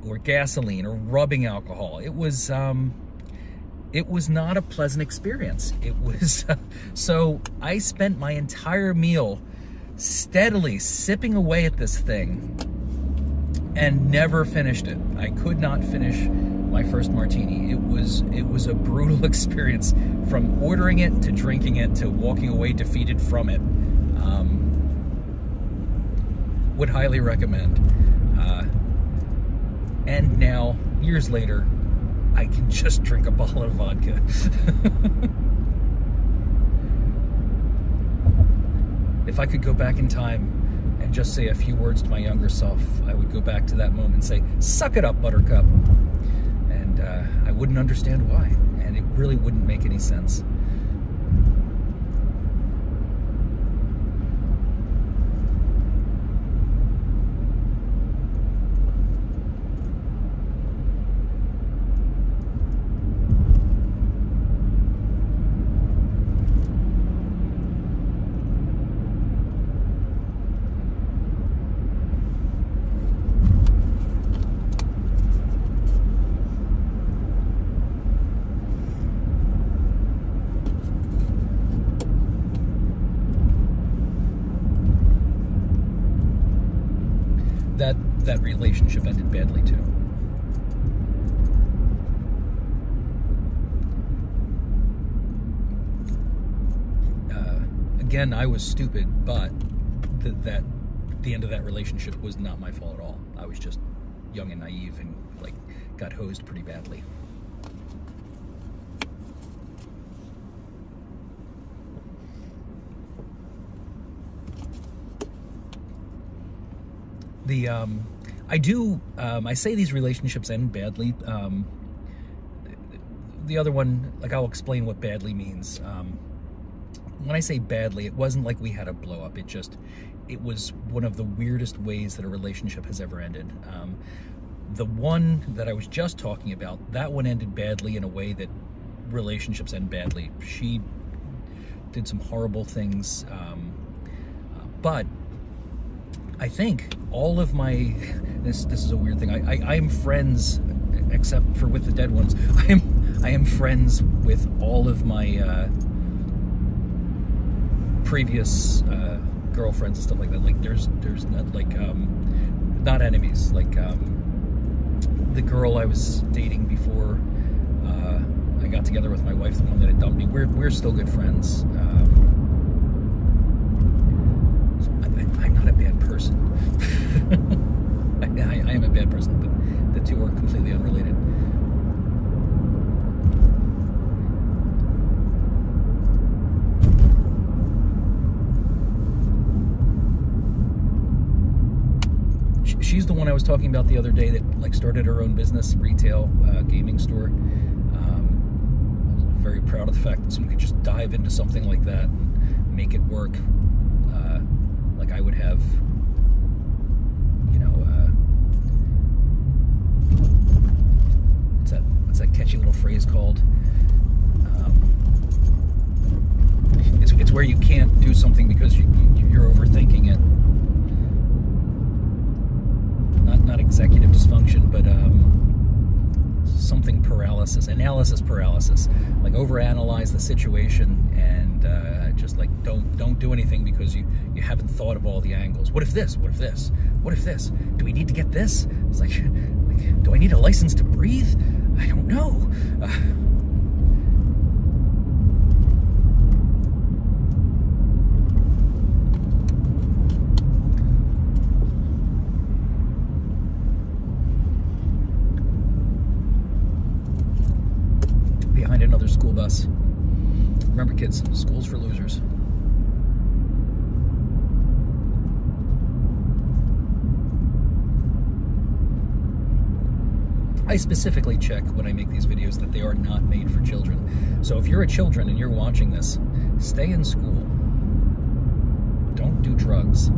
or gasoline or rubbing alcohol. It was not a pleasant experience. It was so I spent my entire meal steadily sipping away at this thing and never finished it. I could not finish my first martini. It was a brutal experience, from ordering it to drinking it to walking away defeated from it. Would highly recommend. And now, years later, I can just drink a bottle of vodka. If I could go back in time and just say a few words to my younger self, I would go back to that moment and say, suck it up, Buttercup. And I wouldn't understand why, and it really wouldn't make any sense. That relationship ended badly too. Again, I was stupid, but the end of that relationship was not my fault at all. I was just young and naive and like got hosed pretty badly. I say these relationships end badly. The other one, like, I'll explain what badly means. When I say badly, it wasn't like we had a blow up. It was one of the weirdest ways that a relationship has ever ended. The one that I was just talking about, that one ended badly in a way that relationships end badly. She did some horrible things, but I think all of my, this is a weird thing. I am friends, except for with the dead ones. I am friends with all of my previous girlfriends and stuff like that. Like there's not like not enemies. Like the girl I was dating before I got together with my wife, the one that had dumped me. We're still good friends. So I'm not a bad person. I am a bad person, but the two are completely unrelated. She's the one I was talking about the other day that like started her own business, retail gaming store. I was very proud of the fact that someone could just dive into something like that and make it work. Like I would have, you know, what's that catchy little phrase called? It's where you can't do something because you're overthinking it. Not executive dysfunction, but something paralysis, analysis paralysis. Like overanalyze the situation and just like don't do anything because you haven't thought of all the angles. What if this? What if this? What if this? Do we need to get this? It's like do I need a license to breathe? I don't know. Behind another school bus. Remember, kids, school's for losers. I specifically check when I make these videos that they are not made for children. So if you're a children and you're watching this, stay in school. Don't do drugs.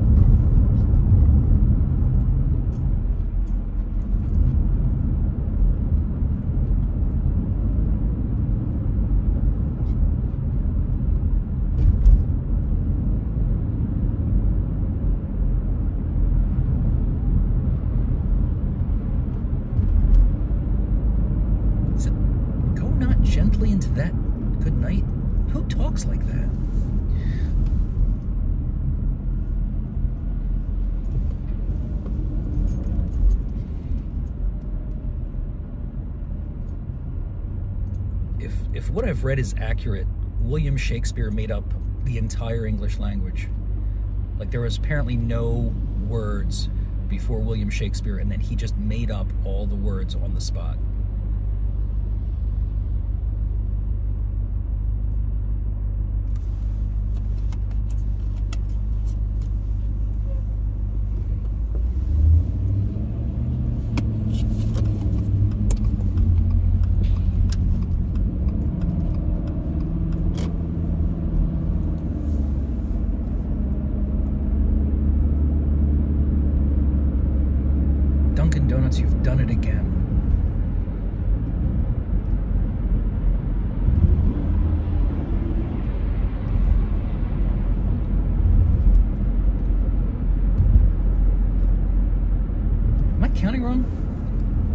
Gently into that good night? Who talks like that? If what I've read is accurate, William Shakespeare made up the entire English language. Like there was apparently no words before William Shakespeare, and then he just made up all the words on the spot. Dunkin' Donuts, you've done it again. Am I counting wrong?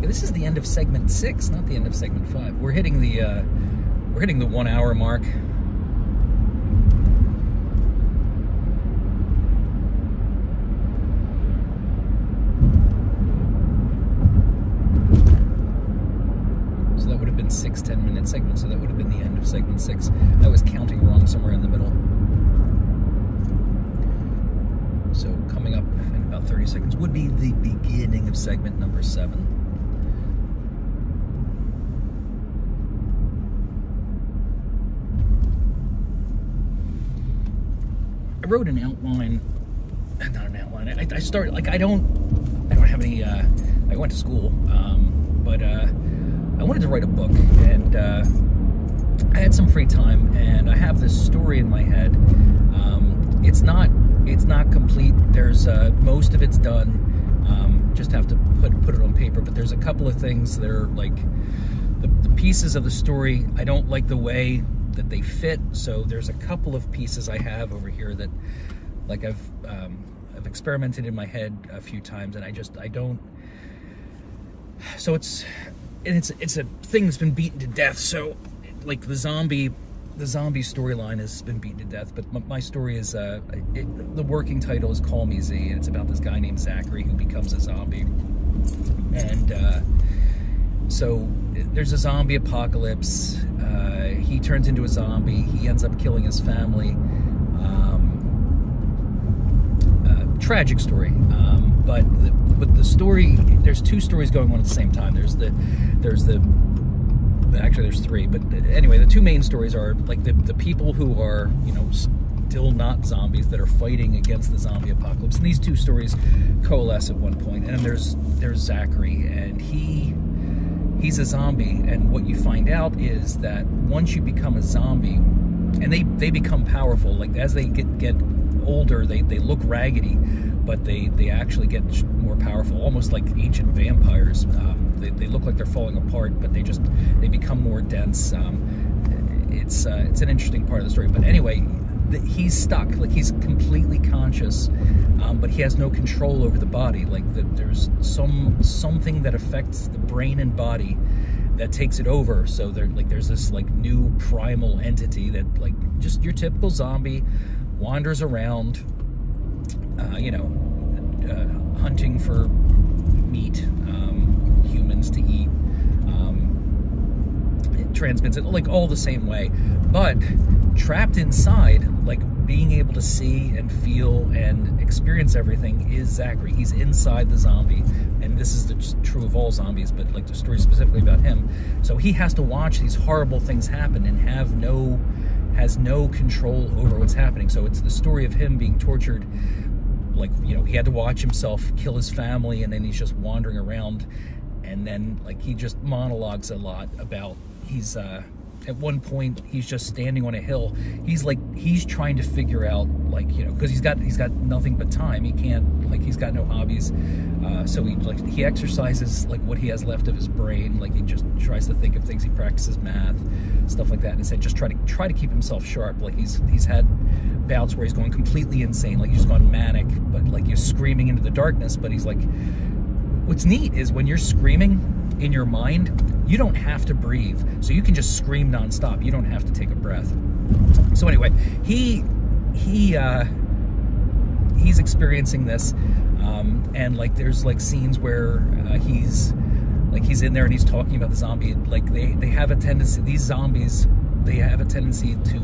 Yeah, this is the end of segment 6, not the end of segment 5. We're hitting the 1 hour mark. So that would have been 6 10-minute segments, so that would have been the end of segment 6. I was counting wrong somewhere in the middle. So coming up in about 30 seconds would be the beginning of segment number 7. I wrote an outline, not an outline, I started, like I don't have any, I went to school, but I wanted to write a book, and I had some free time, and I have this story in my head. It's not complete. There's most of it's done. Just have to put it on paper. But there's a couple of things that are like the pieces of the story. I don't like the way that they fit. So there's a couple of pieces I have over here that, like I've experimented in my head a few times, and I don't. So it's a thing that's been beaten to death. So like the zombie storyline has been beaten to death, but my story is the working title is Call Me Z, and it's about this guy named Zachary who becomes a zombie. And so there's a zombie apocalypse. He turns into a zombie. He ends up killing his family. Tragic story. But the story, there's two stories going on at the same time. Actually there's three, but anyway, the two main stories are like the people who are, you know, still not zombies that are fighting against the zombie apocalypse. And these two stories coalesce at one point. And there's Zachary, and he's a zombie, and what you find out is that once you become a zombie, and they become powerful, like as they get older, they look raggedy, but they actually get more powerful, almost like ancient vampires. They look like they're falling apart, but they become more dense. It's an interesting part of the story. But anyway, he's stuck. Like, he's completely conscious, but he has no control over the body. Like there's something that affects the brain and body that takes it over. So there's this like new primal entity that, like, just your typical zombie, wanders around, you know, hunting for meat, humans to eat. It transmits it like all the same way, but trapped inside, like being able to see and feel and experience everything, is Zachary. He's inside the zombie, and this is true of all zombies, but like the story specifically about him. So he has to watch these horrible things happen and has no control over what's happening. So it's the story of him being tortured. Like, you know, he had to watch himself kill his family, and then he's just wandering around, and then like he just monologues a lot about, he's at one point he's just standing on a hill. He's trying to figure out, like, you know, because he's got nothing but time. He can't, like, he's got no hobbies, so he exercises like what he has left of his brain. Like, he just tries to think of things. He practices math, stuff like that, and said just try to keep himself sharp. Like, he's had bouts where he's going completely insane, like he's just gone manic, but like you're screaming into the darkness. But he's like, what's neat is when you're screaming in your mind, you don't have to breathe, so you can just scream nonstop. You don't have to take a breath. So anyway, he's experiencing this, and like there's like scenes where he's in there and he's talking about the zombie. Like they have a tendency, these zombies, they have a tendency to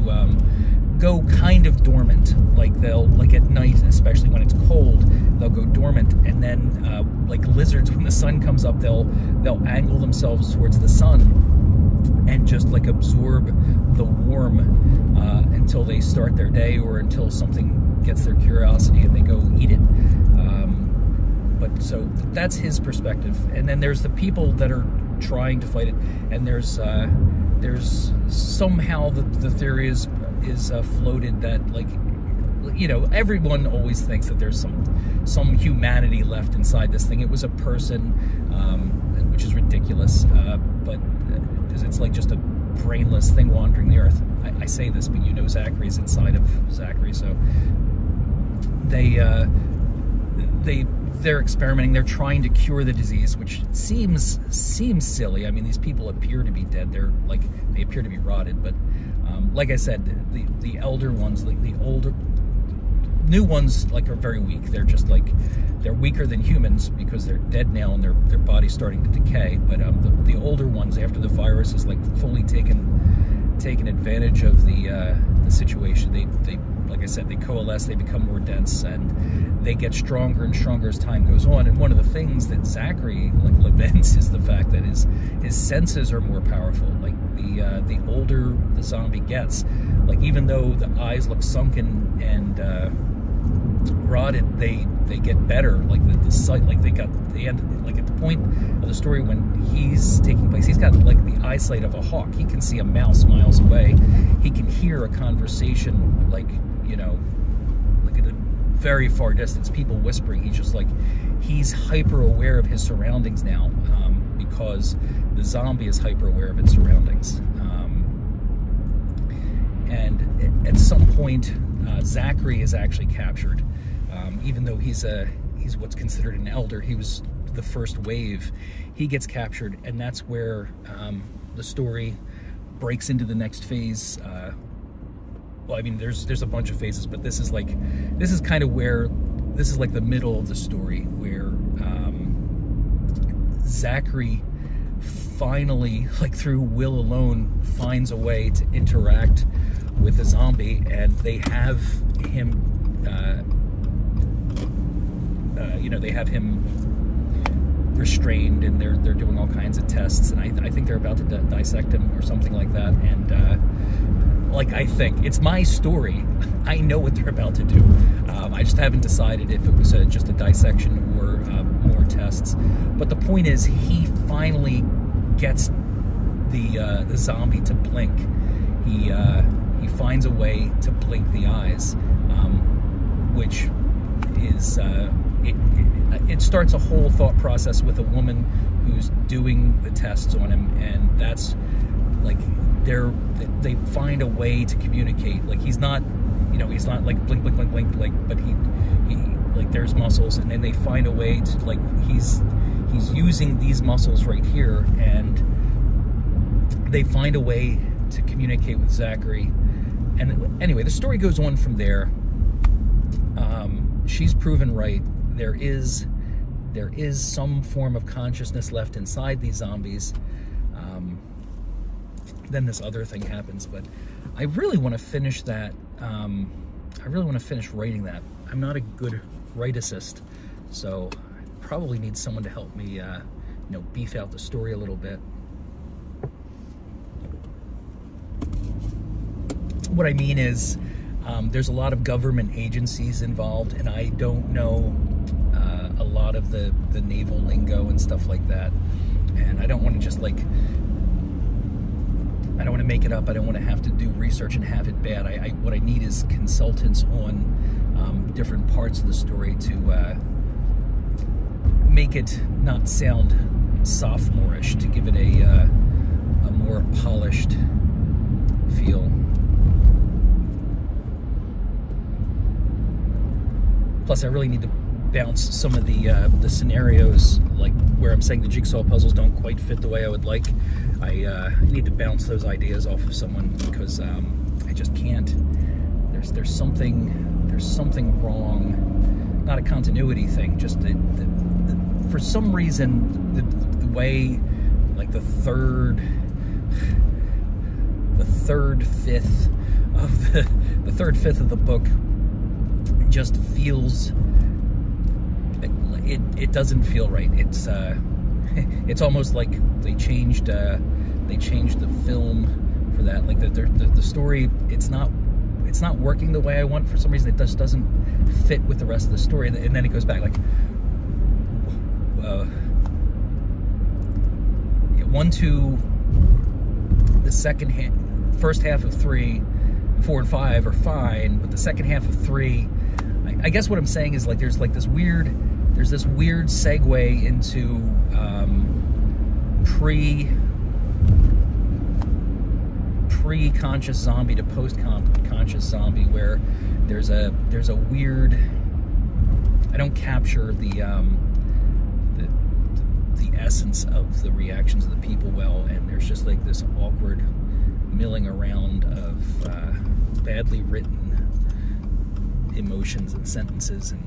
go kind of dormant. Like they'll, like at night, especially when it's cold, they'll go dormant, and then like lizards, when the sun comes up, they'll angle themselves towards the sun and just like absorb the warmth until they start their day, or until something gets their curiosity and they go eat it. But so that's his perspective. And then there's the people that are trying to fight it, and there's somehow the theory is floated that, like, you know, everyone always thinks that there's some humanity left inside this thing. It was a person, which is ridiculous, but because it's like just a brainless thing wandering the earth. I say this, but you know Zachary's inside of Zachary, so they're experimenting. They're trying to cure the disease, which seems silly. I mean, these people appear to be dead. They appear to be rotted, but like I said, the elder ones, like the older, new ones, like, are very weak. They're just like, they're weaker than humans because they're dead now and their body's starting to decay. But the older ones, after the virus is like fully taken advantage of the situation, they like I said, they coalesce, they become more dense, and they get stronger and stronger as time goes on. And one of the things that Zachary like laments is the fact that his senses are more powerful. Like the older the zombie gets, like even though the eyes look sunken and rotted, they get better. Like the sight, like they got the end, like at the point of the story when he's taking place, he's got like the eyesight of a hawk. He can see a mouse miles away. He can hear a conversation, like, you know, like at a very far distance, people whispering. He's just like, he's hyper aware of his surroundings now, because the zombie is hyper aware of its surroundings. And at some point, Zachary is actually captured. Even though he's what's considered an elder, he was the first wave. He gets captured, and that's where the story breaks into the next phase. Well, I mean, there's a bunch of phases, but this is kind of where, this is like the middle of the story, where Zachary finally, like through will alone, finds a way to interact with a zombie, and they have him, they have him restrained, and they're doing all kinds of tests, and I think they're about to dissect him or something like that. And I think it's my story. I know what they're about to do. I just haven't decided if it was just a dissection or more tests. But the point is, he finally gets the zombie to blink. He finds a way to blink the eyes, which is it starts a whole thought process with a woman who's doing the tests on him, and that's like they find a way to communicate. Like he's not like blink blink blink blink, like, but he like there's muscles, and then they find a way to, like, he's using these muscles right here, and they find a way to communicate with Zachary. And anyway, the story goes on from there. She's proven right. There is some form of consciousness left inside these zombies. Then this other thing happens, but I really want to finish that. I really want to finish writing that. I'm not a good write-assist, so I probably need someone to help me, beef out the story a little bit. What I mean is, there's a lot of government agencies involved, and I don't know a lot of the naval lingo and stuff like that. And I don't want to just I don't want to make it up. I don't want to have to do research and have it bad. What I need is consultants on different parts of the story to make it not sound sophomorish, to give it a more polished feel. Plus, I really need to bounce some of the scenarios, like where I'm saying the jigsaw puzzles don't quite fit the way I would like. I need to bounce those ideas off of someone, because I just can't. There's something wrong. Not a continuity thing, just for some reason the way, like the third fifth of the book just feels, it doesn't feel right. It's almost like they changed the film for that. Like the story, it's not working the way I want for some reason. It just doesn't fit with the rest of the story, and then it goes back like, first half of 3, 4 and 5 are fine, but the second half of 3, I guess what I'm saying is, like, there's this weird segue into pre-conscious zombie to post-conscious zombie, where there's a weird, I don't capture the essence of the reactions of the people well, and there's just like this awkward milling around of badly written emotions and sentences, and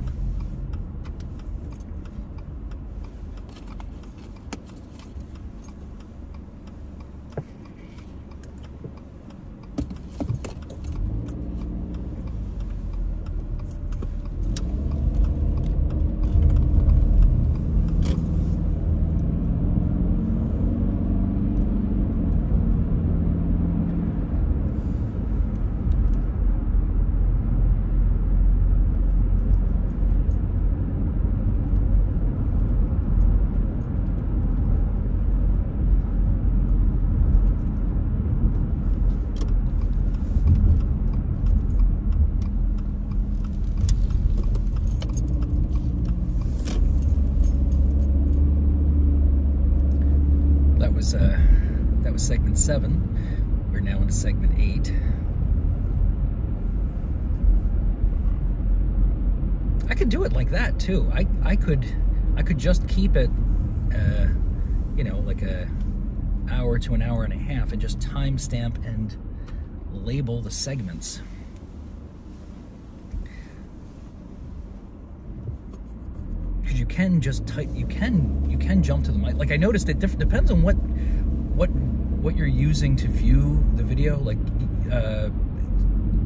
that was segment 7. We're now into segment 8. I could do it like that too. I could just keep it, you know, like a hour to an hour and a half, and just timestamp and label the segments. Because you can just type, you can jump to the mic. Like I noticed it depends on what you're using to view the video. Like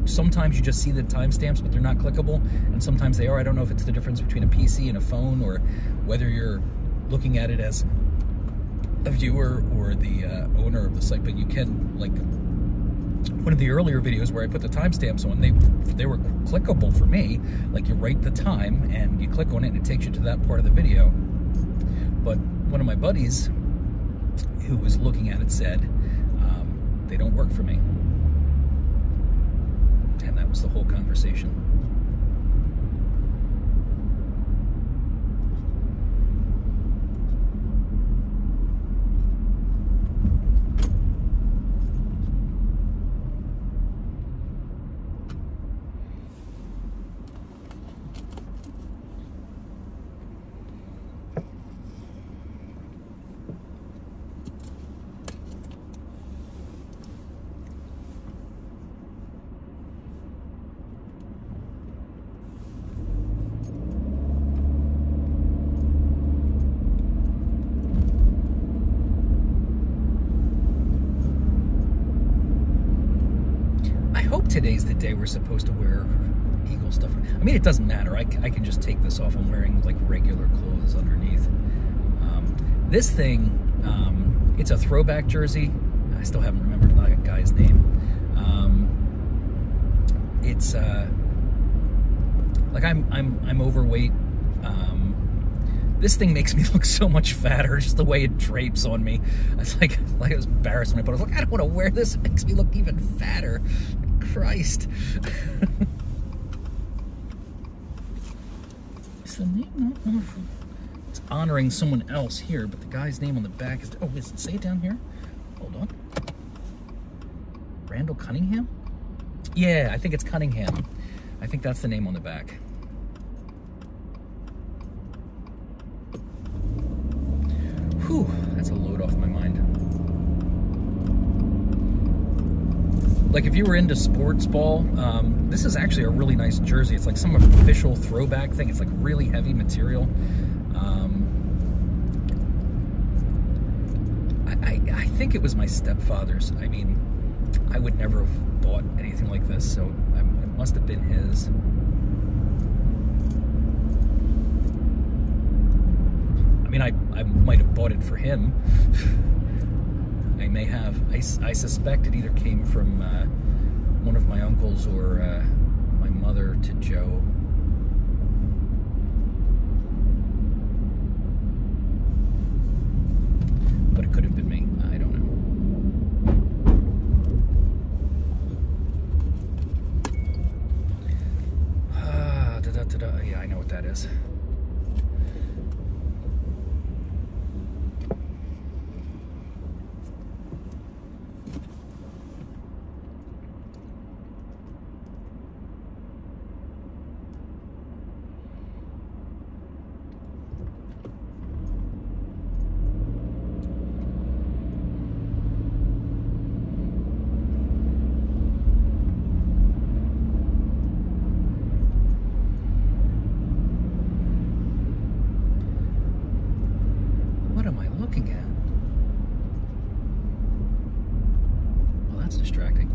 sometimes you just see the timestamps, but they're not clickable, and sometimes they are. I don't know if it's the difference between a PC and a phone, or whether you're looking at it as a viewer or the owner of the site. But you can, like one of the earlier videos where I put the timestamps on, they were clickable for me. Like you write the time and you click on it and it takes you to that part of the video. But one of my buddies who was looking at it said, they don't work for me. And that was the whole conversation. Today's the day we're supposed to wear Eagle stuff. I mean, it doesn't matter. I can just take this off. I'm wearing like regular clothes underneath. This thing, it's a throwback jersey. I still haven't remembered the guy's name. It's like I'm overweight. This thing makes me look so much fatter, just the way it drapes on me. It's like I was embarrassed when I put it. I was like, I don't want to wear this. It makes me look even fatter. Christ. Is the name not? It's honoring someone else here, but the guy's name on the back is. Oh, does it say it down here? Hold on. Randall Cunningham? Yeah, I think it's Cunningham. I think that's the name on the back. Whew, that's a load off my mind. Like if you were into sports ball, this is actually a really nice jersey. It's like some official throwback thing. It's like really heavy material. I think it was my stepfather's. I mean, I would never have bought anything like this, so it must have been his. I mean, I might have bought it for him. I may have. I suspect it either came from one of my uncles or my mother to Joe. But it could have been me. I don't know. Yeah, I know what that is. Distracting.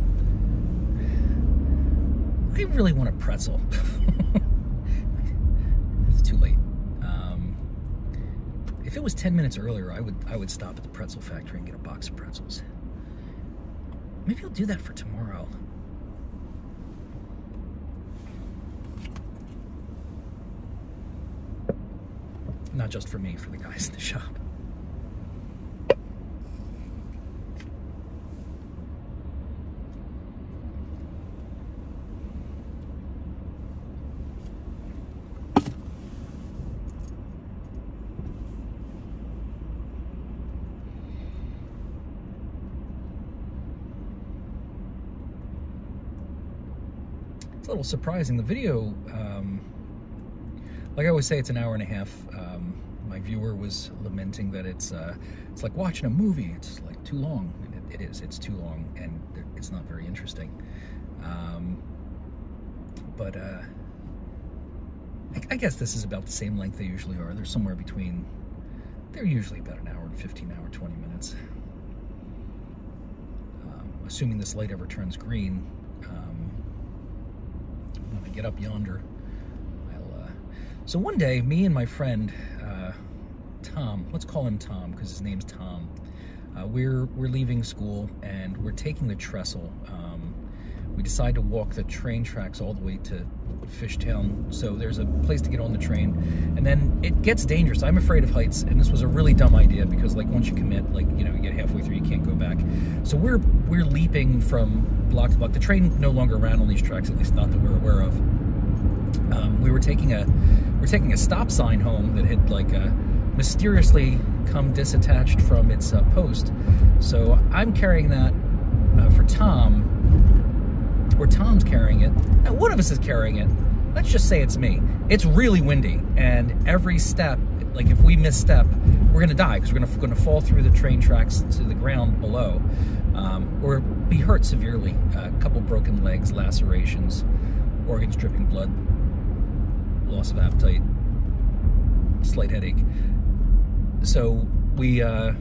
I really want a pretzel. It's too late. If it was 10 minutes earlier, I would stop at the pretzel factory and get a box of pretzels. Maybe I'll do that for tomorrow. Not just for me, for the guys in the shop. It's a little surprising. The video like I always say, it's an hour and a half. My viewer was lamenting that it's like watching a movie. It's like too long. It is. It's too long, and it's not very interesting. But I guess this is about the same length they usually are. They're somewhere between. They're usually about an hour and 15, hour 20 minutes. Assuming this light ever turns green, when I get up yonder, so one day, me and my friend Tom, let's call him Tom because his name's Tom. We're leaving school and we're taking the trestle. We decide to walk the train tracks all the way to Fishtown. So there's a place to get on the train, and then it gets dangerous. I'm afraid of heights, and this was a really dumb idea because, like, once you commit, like, you know, you get halfway through, you can't go back. So we're leaping from block to block. The train no longer ran on these tracks, at least not that we're aware of. We're taking a stop sign home that had like mysteriously come disattached from its post. So I'm carrying that for Tom, or Tom's carrying it. Now, one of us is carrying it. Let's just say it's me. It's really windy, and every step, like if we misstep, we're gonna die because we're gonna fall through the train tracks to the ground below, or be hurt severely. A couple broken legs, lacerations, organs dripping blood, loss of appetite, slight headache. So we, at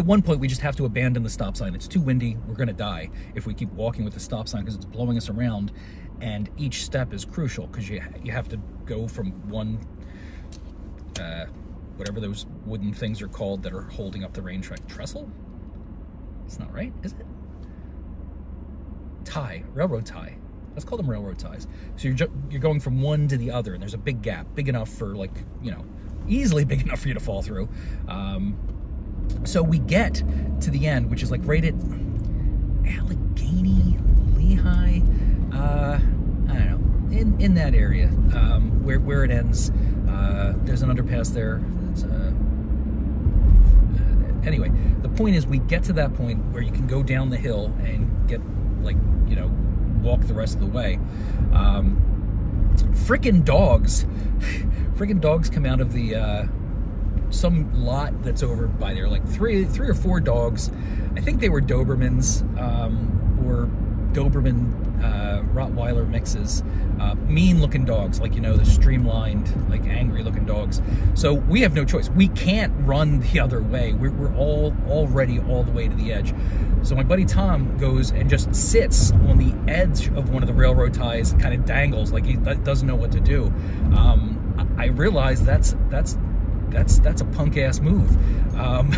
one point, we just have to abandon the stop sign. It's too windy. We're going to die if we keep walking with the stop sign because it's blowing us around, and each step is crucial because you have to go from one, whatever those wooden things are called that are holding up the rain track. Trestle? It's not right, is it? Tie. Railroad tie. Let's call them railroad ties. So you're going from one to the other, and there's a big gap, big enough for, like, you know, easily big enough for you to fall through. So we get to the end, which is like right at Allegheny, Lehigh, I don't know, in that area, where it ends. There's an underpass there. Anyway, the point is we get to that point where you can go down the hill and get, like, you know, walk the rest of the way. Frickin' dogs come out of the some lot that's over by there, like three or four dogs. I think they were Dobermans, or Doberman Rottweiler mixes. Mean looking dogs, like, you know, the streamlined, like, angry looking dogs. So we have no choice. We can't run the other way. We're already all the way to the edge. So my buddy Tom goes and just sits on the edge of one of the railroad ties, kind of dangles, like he doesn't know what to do. I realize that's a punk ass move.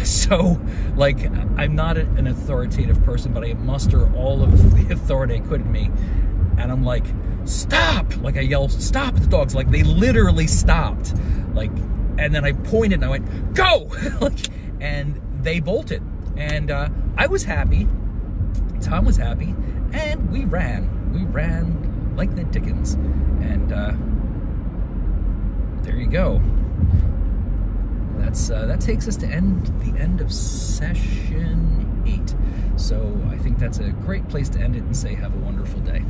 So, like, I'm not an authoritative person, but I muster all of the authority I could in me, and I'm like, stop! Like, I yell, stop at the dogs. Like, they literally stopped. Like, and then I pointed and I went, go! And they bolted. And I was happy. Tom was happy. And we ran. We ran like the Dickens. And there you go. That takes us to the end of session 8. So I think that's a great place to end it and say have a wonderful day.